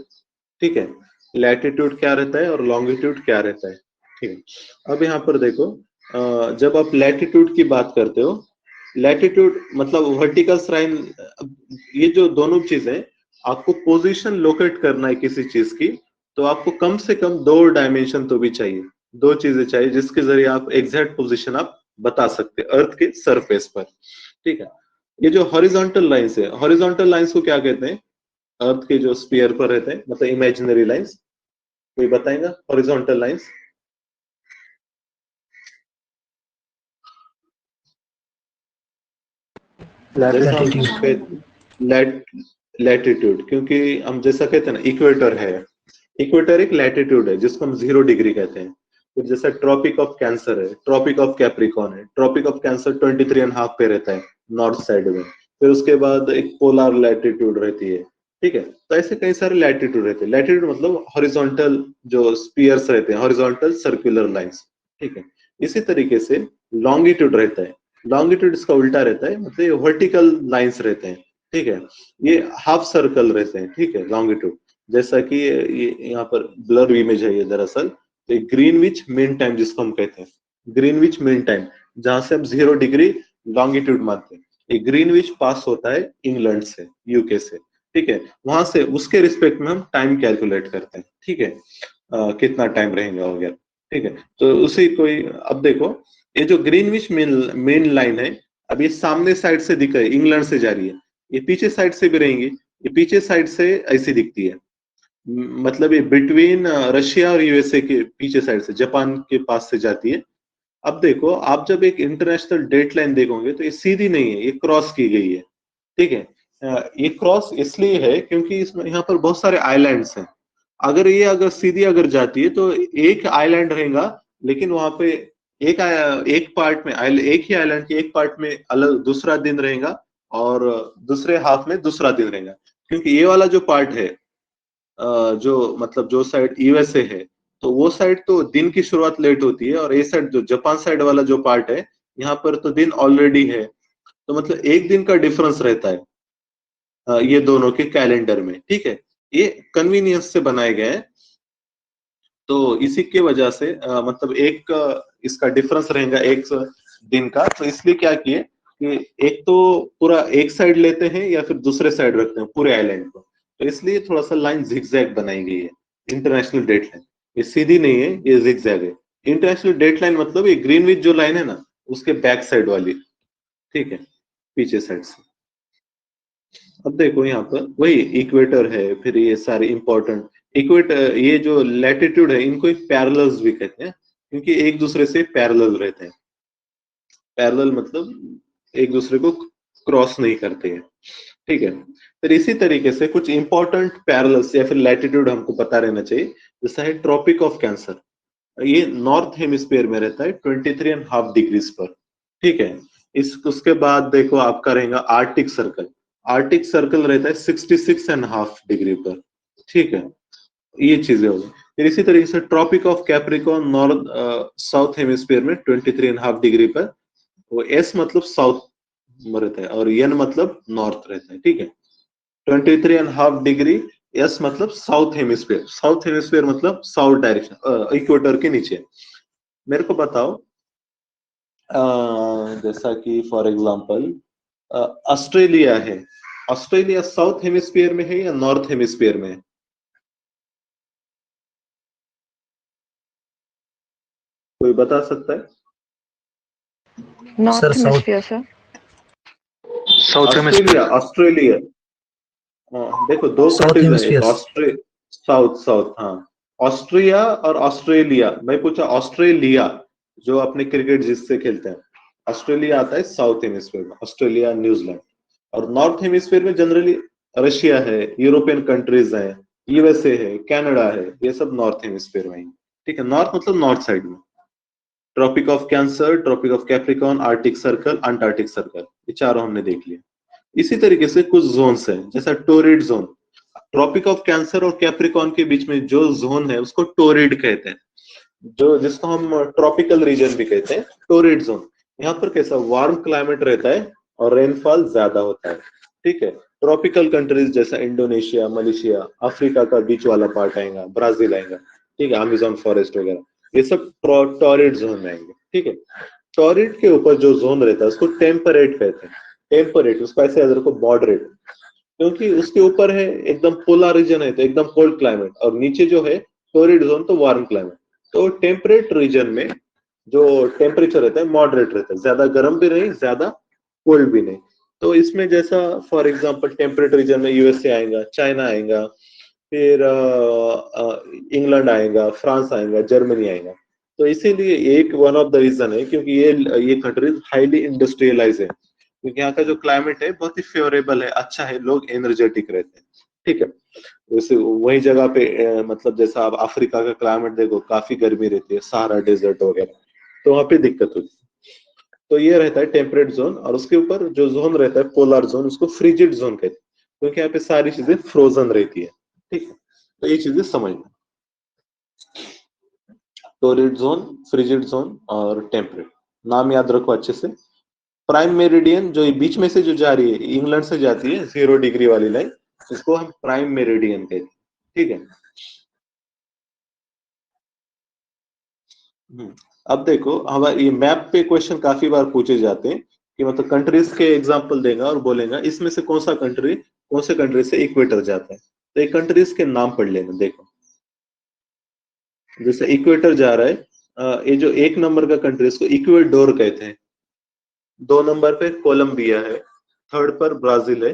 ठीक है। लैटिट्यूड क्या रहता है और लॉन्गिट्यूड क्या रहता है, ठीक है। अब यहाँ पर देखो, जब आप लैटिट्यूड की बात करते हो, लैटिट्यूड मतलब वर्टिकल लाइन, ये जो दोनों चीजें, आपको पोजीशन लोकेट करना है किसी चीज की, तो आपको कम से कम 2 डायमेंशन तो भी चाहिए, 2 चीजें चाहिए जिसके जरिए आप एग्जैक्ट पोजीशन आप बता सकते हैं अर्थ के सरफेस पर। ठीक है, ये जो हॉरिजॉन्टल लाइंस है, हॉरिजॉन्टल लाइंस को क्या कहते हैं? अर्थ के जो स्फीयर पर रहते हैं, मतलब इमेजिनरी लाइंस, कोई बताएगा हॉरिजॉन्टल लाइंस? जैसा हम लैटिट्यूड, क्योंकि हम जैसा कहते हैं ना इक्वेटर है, इक्वेटर एक लैटिट्यूड है जिसको हम 0 डिग्री कहते हैं। फिर जैसा ट्रॉपिक ऑफ कैंसर है, ट्रॉपिक ऑफ कैप्रिकॉर्न है, ट्रॉपिक ऑफ कैंसर 23.5 पे रहता है नॉर्थ साइड में। फिर उसके बाद एक पोलर लैटिट्यूड रहती है। ठीक है, तो ऐसे कई सारे लैटिट्यूड रहते हैं। लैटिट्यूड मतलब हॉरिजॉन्टल जो स्पीयर्स रहते हैं, हॉरिजॉन्टल सर्कुलर लाइंस। ठीक है, इसी तरीके से लॉन्गिट्यूड रहता है, लॉन्गिट्यूड इसका उल्टा रहता है, मतलब ये वर्टिकल लाइंस रहते हैं। ठीक है, ये हाफ सर्कल रहते हैं। ठीक है, लॉन्गिट्यूड, जैसा कि ये यहाँ पर ब्लर इमेज है ये दरअसल, तो ग्रीनविच मीन टाइम जिसको हम कहते हैं, ग्रीनविच मीन टाइम, जहां से हम 0 डिग्री लॉन्गिट्यूड मानते हैं। ये ग्रीनविच पास होता है इंग्लैंड से, यूके से। ठीक है, वहां से उसके रिस्पेक्ट में हम टाइम कैलकुलेट करते हैं। ठीक है, कितना टाइम रहेगा वगैरह। ठीक है, तो उसी कोई, अब देखो ये जो ग्रीनविच मेन लाइन है, अब ये सामने साइड से दिख रही है, इंग्लैंड से जा रही है। ये पीछे साइड से भी रहेंगी, ये पीछे साइड से ऐसी दिखती है, मतलब ये बिटवीन रशिया और यूएसए के पीछे साइड से, जापान के पास से जाती है। अब देखो, आप जब एक इंटरनेशनल डेट लाइन देखोगे तो ये सीधी नहीं है, ये क्रॉस की गई है। ठीक है, ये क्रॉस इसलिए है क्योंकि इसमें यहाँ पर बहुत सारे आइलैंड्स हैं। अगर ये अगर सीधी अगर जाती है तो एक आइलैंड रहेगा, लेकिन वहां पे एक पार्ट में एक ही आइलैंड के एक पार्ट में अलग दूसरा दिन रहेगा और दूसरे हाफ में दूसरा दिन रहेगा। क्योंकि ये वाला जो पार्ट है, जो मतलब जो साइड यूएसए है, तो वो साइड तो दिन की शुरुआत लेट होती है, और ये साइड जो जापान साइड वाला जो पार्ट है, यहाँ पर तो दिन ऑलरेडी है। तो मतलब एक दिन का डिफरेंस रहता है ये दोनों के कैलेंडर में। ठीक है, ये कन्वीनियंस से बनाए गए हैं, तो इसी के वजह से मतलब एक इसका डिफरेंस रहेगा एक दिन का। तो इसलिए क्या किए कि एक तो पूरा एक साइड लेते हैं या फिर दूसरे साइड रखते हैं पूरे आइलैंड को, तो इसलिए थोड़ा सा लाइन जिगजैग बनाई गई है इंटरनेशनल डेट लाइन। ये सीधी नहीं है, ये जिगजैग है। इंटरनेशनल डेट लाइन मतलब ये ग्रीनविच जो लाइन है ना, उसके बैक साइड वाली। ठीक है, पीछे साइड से। अब देखो यहाँ पर वही इक्वेटर है, फिर ये सारे इंपॉर्टेंट इक्वेटर, ये जो लैटिट्यूड है, इनको एक पैरेलल्स भी कहते हैं, क्योंकि एक दूसरे से पैरेलल रहते हैं। पैरेलल मतलब एक दूसरे को क्रॉस नहीं करते हैं। ठीक है, फिर इसी तरीके से कुछ इंपॉर्टेंट पैरेलल्स या फिर लैटिट्यूड हमको पता रहना चाहिए। जैसा है ट्रॉपिक ऑफ कैंसर, ये नॉर्थ हेमिस्फीयर में रहता है 23.5 डिग्रीज पर। ठीक है, इस उसके बाद देखो आपका रहेगा आर्टिक सर्कल, आर्टिक सर्कल रहता है 66.5 डिग्री पर। ठीक है, ये चीजें होगी। फिर इसी तरीके से tropic of Capricorn north south hemisphere में 23.5 डिग्री पर, वो एस मतलब साउथ में रहता है और एन मतलब नॉर्थ रहता है। ठीक है, 23.5 डिग्री, एस मतलब साउथ हेमिस्फीयर, साउथ हेमिस्फीयर मतलब साउथ डायरेक्शन, इक्वेटर के नीचे। मेरे को बताओ, जैसा कि फॉर एग्जांपल ऑस्ट्रेलिया है, ऑस्ट्रेलिया साउथ हेमिस्फीयर में है या नॉर्थ हेमिस्फीयर में है? कोई बता सकता है? North hemisphere sir. South Australia, Australia, देखो दो कंट्रीज है, साउथ साउथ, हाँ, ऑस्ट्रिया और ऑस्ट्रेलिया। मैं पूछा ऑस्ट्रेलिया, जो अपने क्रिकेट जिससे खेलते हैं, ऑस्ट्रेलिया आता है साउथ हेमिस्फीयर में, ऑस्ट्रेलिया न्यूजीलैंड। और नॉर्थ हेमिस्फीयर में जनरली रशिया है, यूरोपियन कंट्रीज है, यूएसए है, कनाडा है, ये सब नॉर्थ हेमिस्फीयर में ही। ठीक है, नॉर्थ मतलब नॉर्थ साइड में। Tropic of cancer, tropic of Capricorn, arctic circle, antarctic circle, ये चारों हमने देख लिया। इसी तरीके से कुछ जोन्स हैं, जैसा torrid zone, tropic of cancer और कैप्रिकॉर्न के बीच में जो जोन है उसको टोरिड कहते हैं, जो जिसको हम ट्रॉपिकल रीजन भी कहते हैं, टोरिड जोन। यहाँ पर कैसा वार्म क्लाइमेट रहता है और रेनफॉल ज्यादा होता है। ठीक है, ट्रॉपिकल कंट्रीज जैसा इंडोनेशिया, मलेशिया, अफ्रीका का बीच वाला पार्ट आएगा, ब्राजील आएगा, ठीक है, अमेजोन फॉरेस्ट वगैरह, ये सब टोरिड जोन में आएंगे। ठीक है। टॉरिड के ऊपर जो जोन रहता है उसको टेम्परेट कहते हैं। टेम्परेट, उसको ऐसे याद रखो, मॉडरेट, क्योंकि उसके ऊपर है एकदम पोलर रीजन है तो एकदम कोल्ड क्लाइमेट, और नीचे जो है टॉरिड जोन तो वार्म क्लाइमेट। तो टेम्परेट रीजन में जो टेम्परेचर रहता है मॉडरेट रहता है, ज्यादा गर्म भी नहीं ज्यादा कोल्ड भी नहीं। तो इसमें जैसा फॉर एग्जांपल टेम्परेट रीजन में यूएसए आएगा, चाइना आएगा, फिर इंग्लैंड आएगा, फ्रांस आएगा, जर्मनी आएगा। तो इसीलिए एक वन ऑफ द रीजन है क्योंकि ये कंट्रीज हाईली इंडस्ट्रियलाइज है, क्योंकि यहाँ का जो क्लाइमेट है बहुत ही फेवरेबल है, अच्छा है, लोग एनर्जेटिक रहते हैं। ठीक है। वैसे वही जगह पे मतलब जैसा आप अफ्रीका का क्लाइमेट देखो, काफी गर्मी रहती है, सहारा डेजर्ट वगैरह, तो वहाँ पे दिक्कत होती है। तो ये रहता है टेम्परेट जोन, और उसके ऊपर जो जोन रहता है पोलर जोन, उसको फ्रिजिड जोन कहते हैं, क्योंकि यहाँ पे सारी चीजें फ्रोजन रहती है। ठीक है, तो ये चीजें समझना, टोरिड जोन, फ्रिजिड जोन और टेम्परेट, नाम याद रखो अच्छे से। प्राइम मेरिडियन जो बीच में से जो जा रही है, इंग्लैंड से जाती है 0 डिग्री वाली लाइन, इसको हम प्राइम मेरिडियन कहते हैं। ठीक है। अब देखो, हमारे ये मैप पे क्वेश्चन काफी बार पूछे जाते हैं कि मतलब कंट्रीज के एग्जांपल देगा और बोलेगा इसमें से कौन सा कंट्री कौन से कंट्री से इक्वेटर जाता है। तो ये कंट्रीज के नाम पढ़ लेना। देखो, जैसे इक्वेटर जा रहा है, ये जो 1 नंबर का कंट्री इसको इक्वेडोर कहते हैं, 2 नंबर पे कोलंबिया है, थर्ड पर ब्राजील है,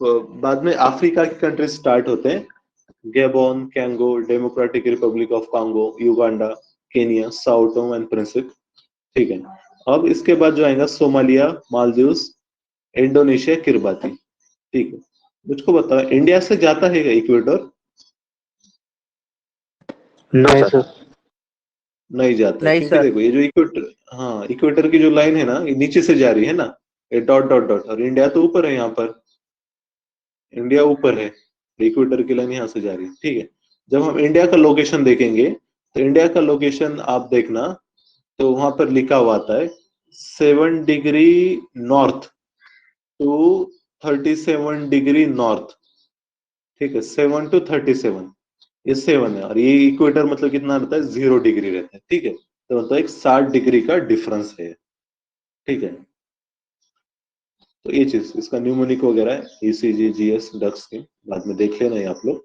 बाद में अफ्रीका के कंट्रीज स्टार्ट होते हैं, Gabon, Congo, Democratic Republic of Congo, Uganda, Kenya, Sao Tome and Principe. ठीक है। अब इसके बाद जो आएगा सोमालिया, मालदीव्स, इंडोनेशिया, किरबाती। ठीक है। मुझको बताओ, इंडिया से जाता है क्या इक्वेडोर? नहीं सर। नहीं जाता है, नहीं क्योंकि सर। देखो ये जो इक्वेटर, हाँ इक्वेटर की जो लाइन है ना, ये नीचे से जा रही है ना, ये डॉट डॉट डॉट, और इंडिया तो ऊपर है, यहाँ पर इंडिया ऊपर है, इक्वेटर की लाइन यहाँ से जा रही है। ठीक है। जब हम इंडिया का लोकेशन देखेंगे तो इंडिया का लोकेशन आप देखना, तो वहां पर लिखा हुआ आता है 7 degree north to 37 degree north. ठीक है, 7 to 37, ये 7 है, और ये इक्वेटर मतलब कितना रहता है, 0 डिग्री रहता है। ठीक है, तो मतलब एक 60 डिग्री का डिफरेंस है। ठीक है। तो ये चीज, इसका न्यूमोनिक वगैरह है, ईसीजी, जीएस, डक्स के बाद में देख लेना है आप लोग।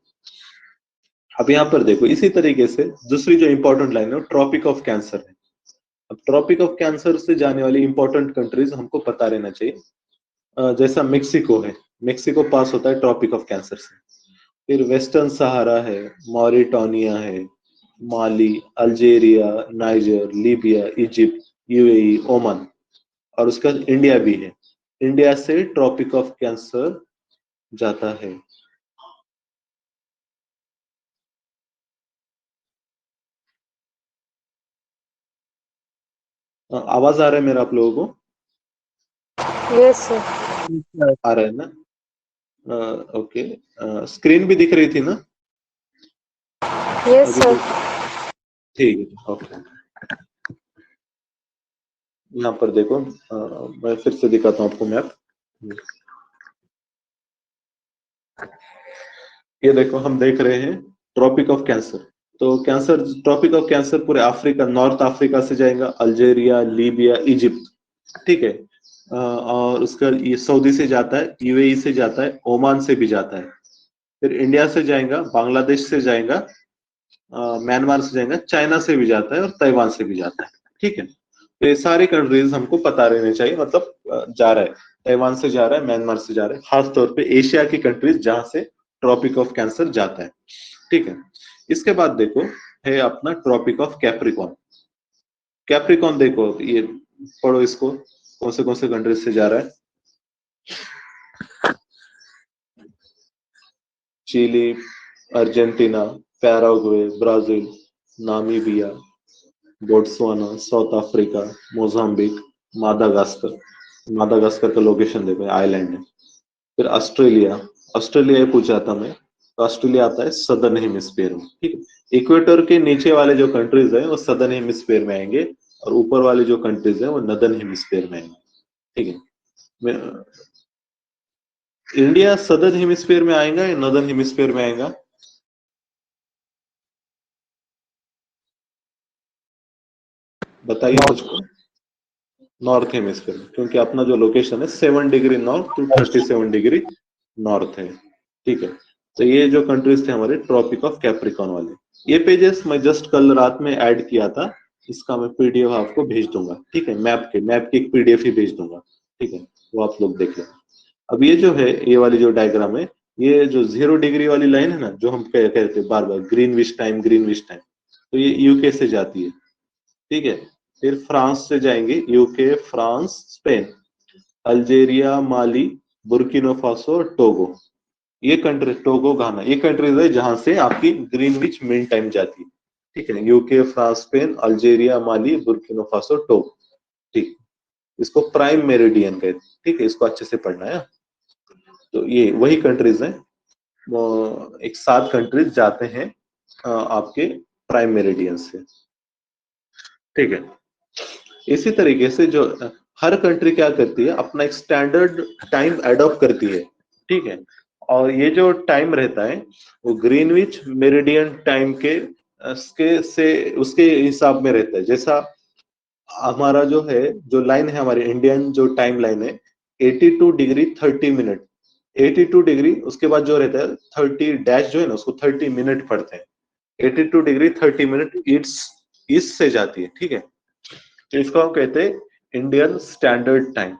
अब यहाँ पर देखो, इसी तरीके से दूसरी जो इंपॉर्टेंट लाइन है ट्रॉपिक ऑफ कैंसर है। अब ट्रॉपिक ऑफ कैंसर से जाने वाली इंपॉर्टेंट कंट्रीज हमको पता रहना चाहिए। जैसा मेक्सिको है, मेक्सिको पास होता है ट्रॉपिक ऑफ कैंसर से। फिर वेस्टर्न सहारा है, मॉरिटानिया है, Mali, Algeria, Niger, Libya, Egypt, UAE, Oman, और उसका इंडिया भी है। इंडिया से ट्रॉपिक ऑफ कैंसर जाता है। आवाज आ रहा है मेरा आप लोगों को? Yes, sir. आ रहा है ना? ओके। स्क्रीन भी दिख रही थी ना? Yes, अभी sir. तो ठीक है, ओके। यहाँ पर देखो, मैं फिर से दिखाता हूँ आपको मैप। ये देखो, हम देख रहे हैं ट्रॉपिक ऑफ कैंसर। तो कैंसर, ट्रॉपिक ऑफ कैंसर पूरे अफ्रीका, नॉर्थ अफ्रीका से जाएगा, अल्जेरिया, लीबिया, इजिप्ट। ठीक है। और उसका ये सऊदी से जाता है, यूएई से जाता है, ओमान से भी जाता है, फिर इंडिया से जाएगा, बांग्लादेश से जाएगा, म्यांमार से जाएगा, चाइना से भी जाता है, और ताइवान से भी जाता है। ठीक है। तो ये सारे कंट्रीज हमको पता रहने चाहिए, मतलब जा रहा है, ताइवान से जा रहा है, म्यांमार से जा रहा है, खास तौर पे एशिया की कंट्रीज जहां से ट्रॉपिक ऑफ कैंसर जाता है। ठीक है। इसके बाद देखो है अपना ट्रॉपिक ऑफ कैप्रिकॉन। कैप्रिकॉन देखो, ये पढ़ो इसको, कौन से कंट्रीज से जा रहा है। Chile, Argentina, Paraguay, Brazil, Namibia, Botswana, South Africa, Mozambique, Madagascar. Madagascar का लोकेशन देखो, आइलैंड है। फिर ऑस्ट्रेलिया, ऑस्ट्रेलिया ही पूछा था मैं, तो ऑस्ट्रेलिया आता है सदर्न हेमिस्फीयर में। ठीक है। इक्वेटर के नीचे वाले जो कंट्रीज है वो सदर्न हेमिस्फीयर में आएंगे, और ऊपर वाले जो कंट्रीज है वो नदर्न हेमिस्फीयर में आएंगे। ठीक है। इंडिया सदर्न हेमिस्फीयर में आएगा या नदर्न हेमिस्फीयर में आएगा? बताइए मुझको। नॉर्थ हेमिस्फीयर, क्योंकि अपना जो लोकेशन है 7 degree north to 37 degree north है। ठीक है, तो ये जो कंट्रीज थे हमारे ट्रॉपिक ऑफ कैप्रिकॉर्न वाले, ये पेजेस मैं जस्ट कल रात में ऐड किया था, इसका मैं पीडीएफ आपको भेज दूंगा। ठीक है, मैप की एक पीडीएफ ही भेज दूंगा। ठीक है, वो आप लोग देख लें। अब ये जो है, ये वाली जो डायग्राम है, ये जो 0 डिग्री वाली लाइन है ना, जो हम कहते हैं बार बार ग्रीनविच टाइम, तो ये यूके से जाती है। ठीक है, फिर फ्रांस से जाएंगे, यूके, फ्रांस, स्पेन, अल्जेरिया, माली, बुर्किना फासो, टोगो। ये कंट्री, टोगो, घाना, ये कंट्रीज है जहां से आपकी ग्रीनविच मीन टाइम जाती है। ठीक है, यूके, फ्रांस, स्पेन, अल्जेरिया, माली, बुर्किना फासो, टोगो। ठीक, इसको प्राइम मेरिडियन कहते हैं। ठीक है, इसको अच्छे से पढ़ना है। तो ये वही कंट्रीज हैं, एक 7 कंट्रीज जाते हैं आपके प्राइम मेरिडियन से। ठीक है, इसी तरीके से जो हर कंट्री क्या करती है, अपना एक स्टैंडर्ड टाइम एडॉप्ट करती है। ठीक है, और ये जो टाइम रहता है वो ग्रीनविच मेरिडियन टाइम के उसके हिसाब में रहता है। जैसा हमारा जो है, जो लाइन है हमारी इंडियन जो टाइम लाइन है, 82 डिग्री 30 मिनट, 82 डिग्री, उसके बाद जो रहता है 30 डैश जो है ना, उसको 30 मिनट पढ़ते हैं। 82 डिग्री 30 मिनट ईस्ट से जाती है। ठीक है, तो इसको हम कहते हैं इंडियन स्टैंडर्ड टाइम।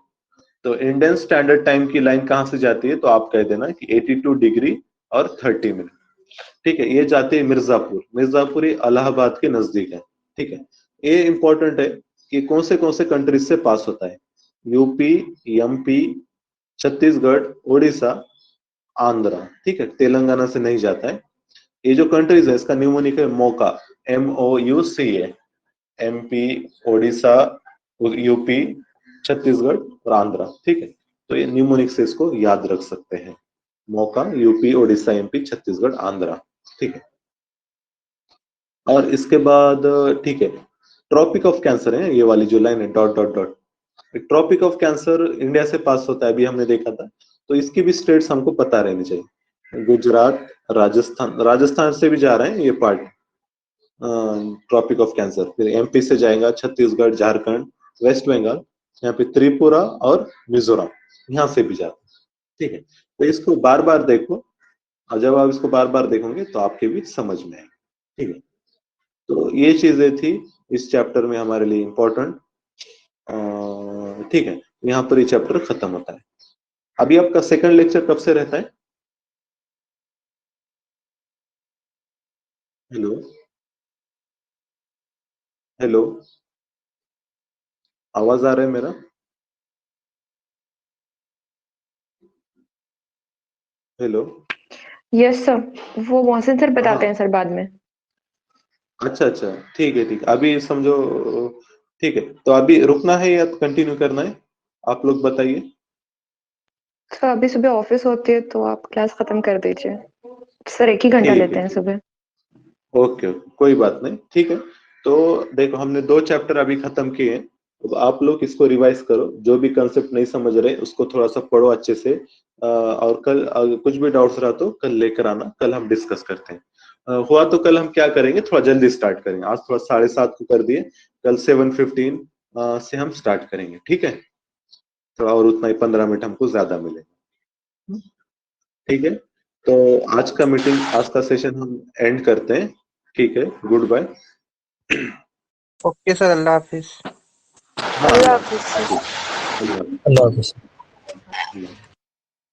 तो इंडियन स्टैंडर्ड टाइम की लाइन कहां से जाती है, तो आप कह देना कि 82 डिग्री और 30 मिनट। ठीक है, ये जाती है मिर्जापुर, ये इलाहाबाद के नजदीक है। ठीक है, ये इंपॉर्टेंट है कि कौन से कंट्रीज से पास होता है, यूपी, एमपी, छत्तीसगढ़, उड़ीसा, आंध्रा। ठीक है, तेलंगाना से नहीं जाता है। ये जो कंट्रीज है, इसका न्यूमोनिक है मोका, MOUCA, MP, Odisha, UP, Chhattisgarh और आंध्रा। ठीक है, तो ये न्यूमोनिक से इसको याद रख सकते हैं, मोका, यूपी, ओडिशा, MP, छत्तीसगढ़, आंध्रा। ठीक है, और इसके बाद ठीक है, ट्रॉपिक ऑफ कैंसर है ये वाली जो लाइन है, dot dot dot. Tropic of cancer India से पास होता है, अभी हमने देखा था। तो इसकी भी स्टेट्स हमको पता रहनी चाहिए, गुजरात, राजस्थान से भी जा रहे हैं ये पार्ट, ट्रॉपिक ऑफ कैंसर। फिर MP से जाएगा छत्तीसगढ़, झारखंड, वेस्ट बंगाल, यहाँ पे त्रिपुरा और मिजोरम, यहाँ से भी जाता है। ठीक है, तो इसको बार बार देखो, और जब आप इसको बार बार देखोगे तो आपके भी समझ में आएगा। ठीक है, तो ये चीजें थी इस चैप्टर में हमारे लिए इम्पोर्टेंट। ठीक है, यहाँ पर ये चैप्टर खत्म होता है। अभी आपका सेकंड लेक्चर कब से रहता है? हेलो हेलो, आवाज आ रहा है मेरा? हेलो, यस सर, वो मोहसिन सर बताते हाँ, हैं सर बाद में। अच्छा अच्छा, ठीक है, ठीक, अभी समझो। ठीक है, तो अभी रुकना है या कंटिन्यू करना है, आप लोग बताइए। सर अभी सुबह ऑफिस होती है तो आप क्लास खत्म कर दीजिए। सर 1 ही घंटा ठीक लेते है, हैं ठीक, सुबह। ओके ओके, कोई बात नहीं। ठीक है, तो देखो हमने 2 चैप्टर अभी खत्म किए हैं। तो आप लोग इसको रिवाइज करो, जो भी कंसेप्ट नहीं समझ रहे उसको थोड़ा सा पढ़ो अच्छे से। और कल कुछ भी डाउट्स रहा तो कल लेकर आना, कल हम डिस्कस करते हैं। हुआ तो कल हम क्या करेंगे, थोड़ा जल्दी स्टार्ट करेंगे। आज थोड़ा 7:30 को कर दिए, कल 7:15 से हम स्टार्ट करेंगे। ठीक है, थोड़ा और उतना ही 15 मिनट हमको ज्यादा मिलेगा। ठीक है, तो आज का सेशन हम एंड करते हैं। ठीक है, गुड बाय। ओके सर, अल्लाह हाफिज। हाँ, अल्लाह अल्लाह हाफिज हाफिज। सर। ठीक, अल्लाह हाफिज। अल्लाह हाफिज। अल्लाह हाफिज।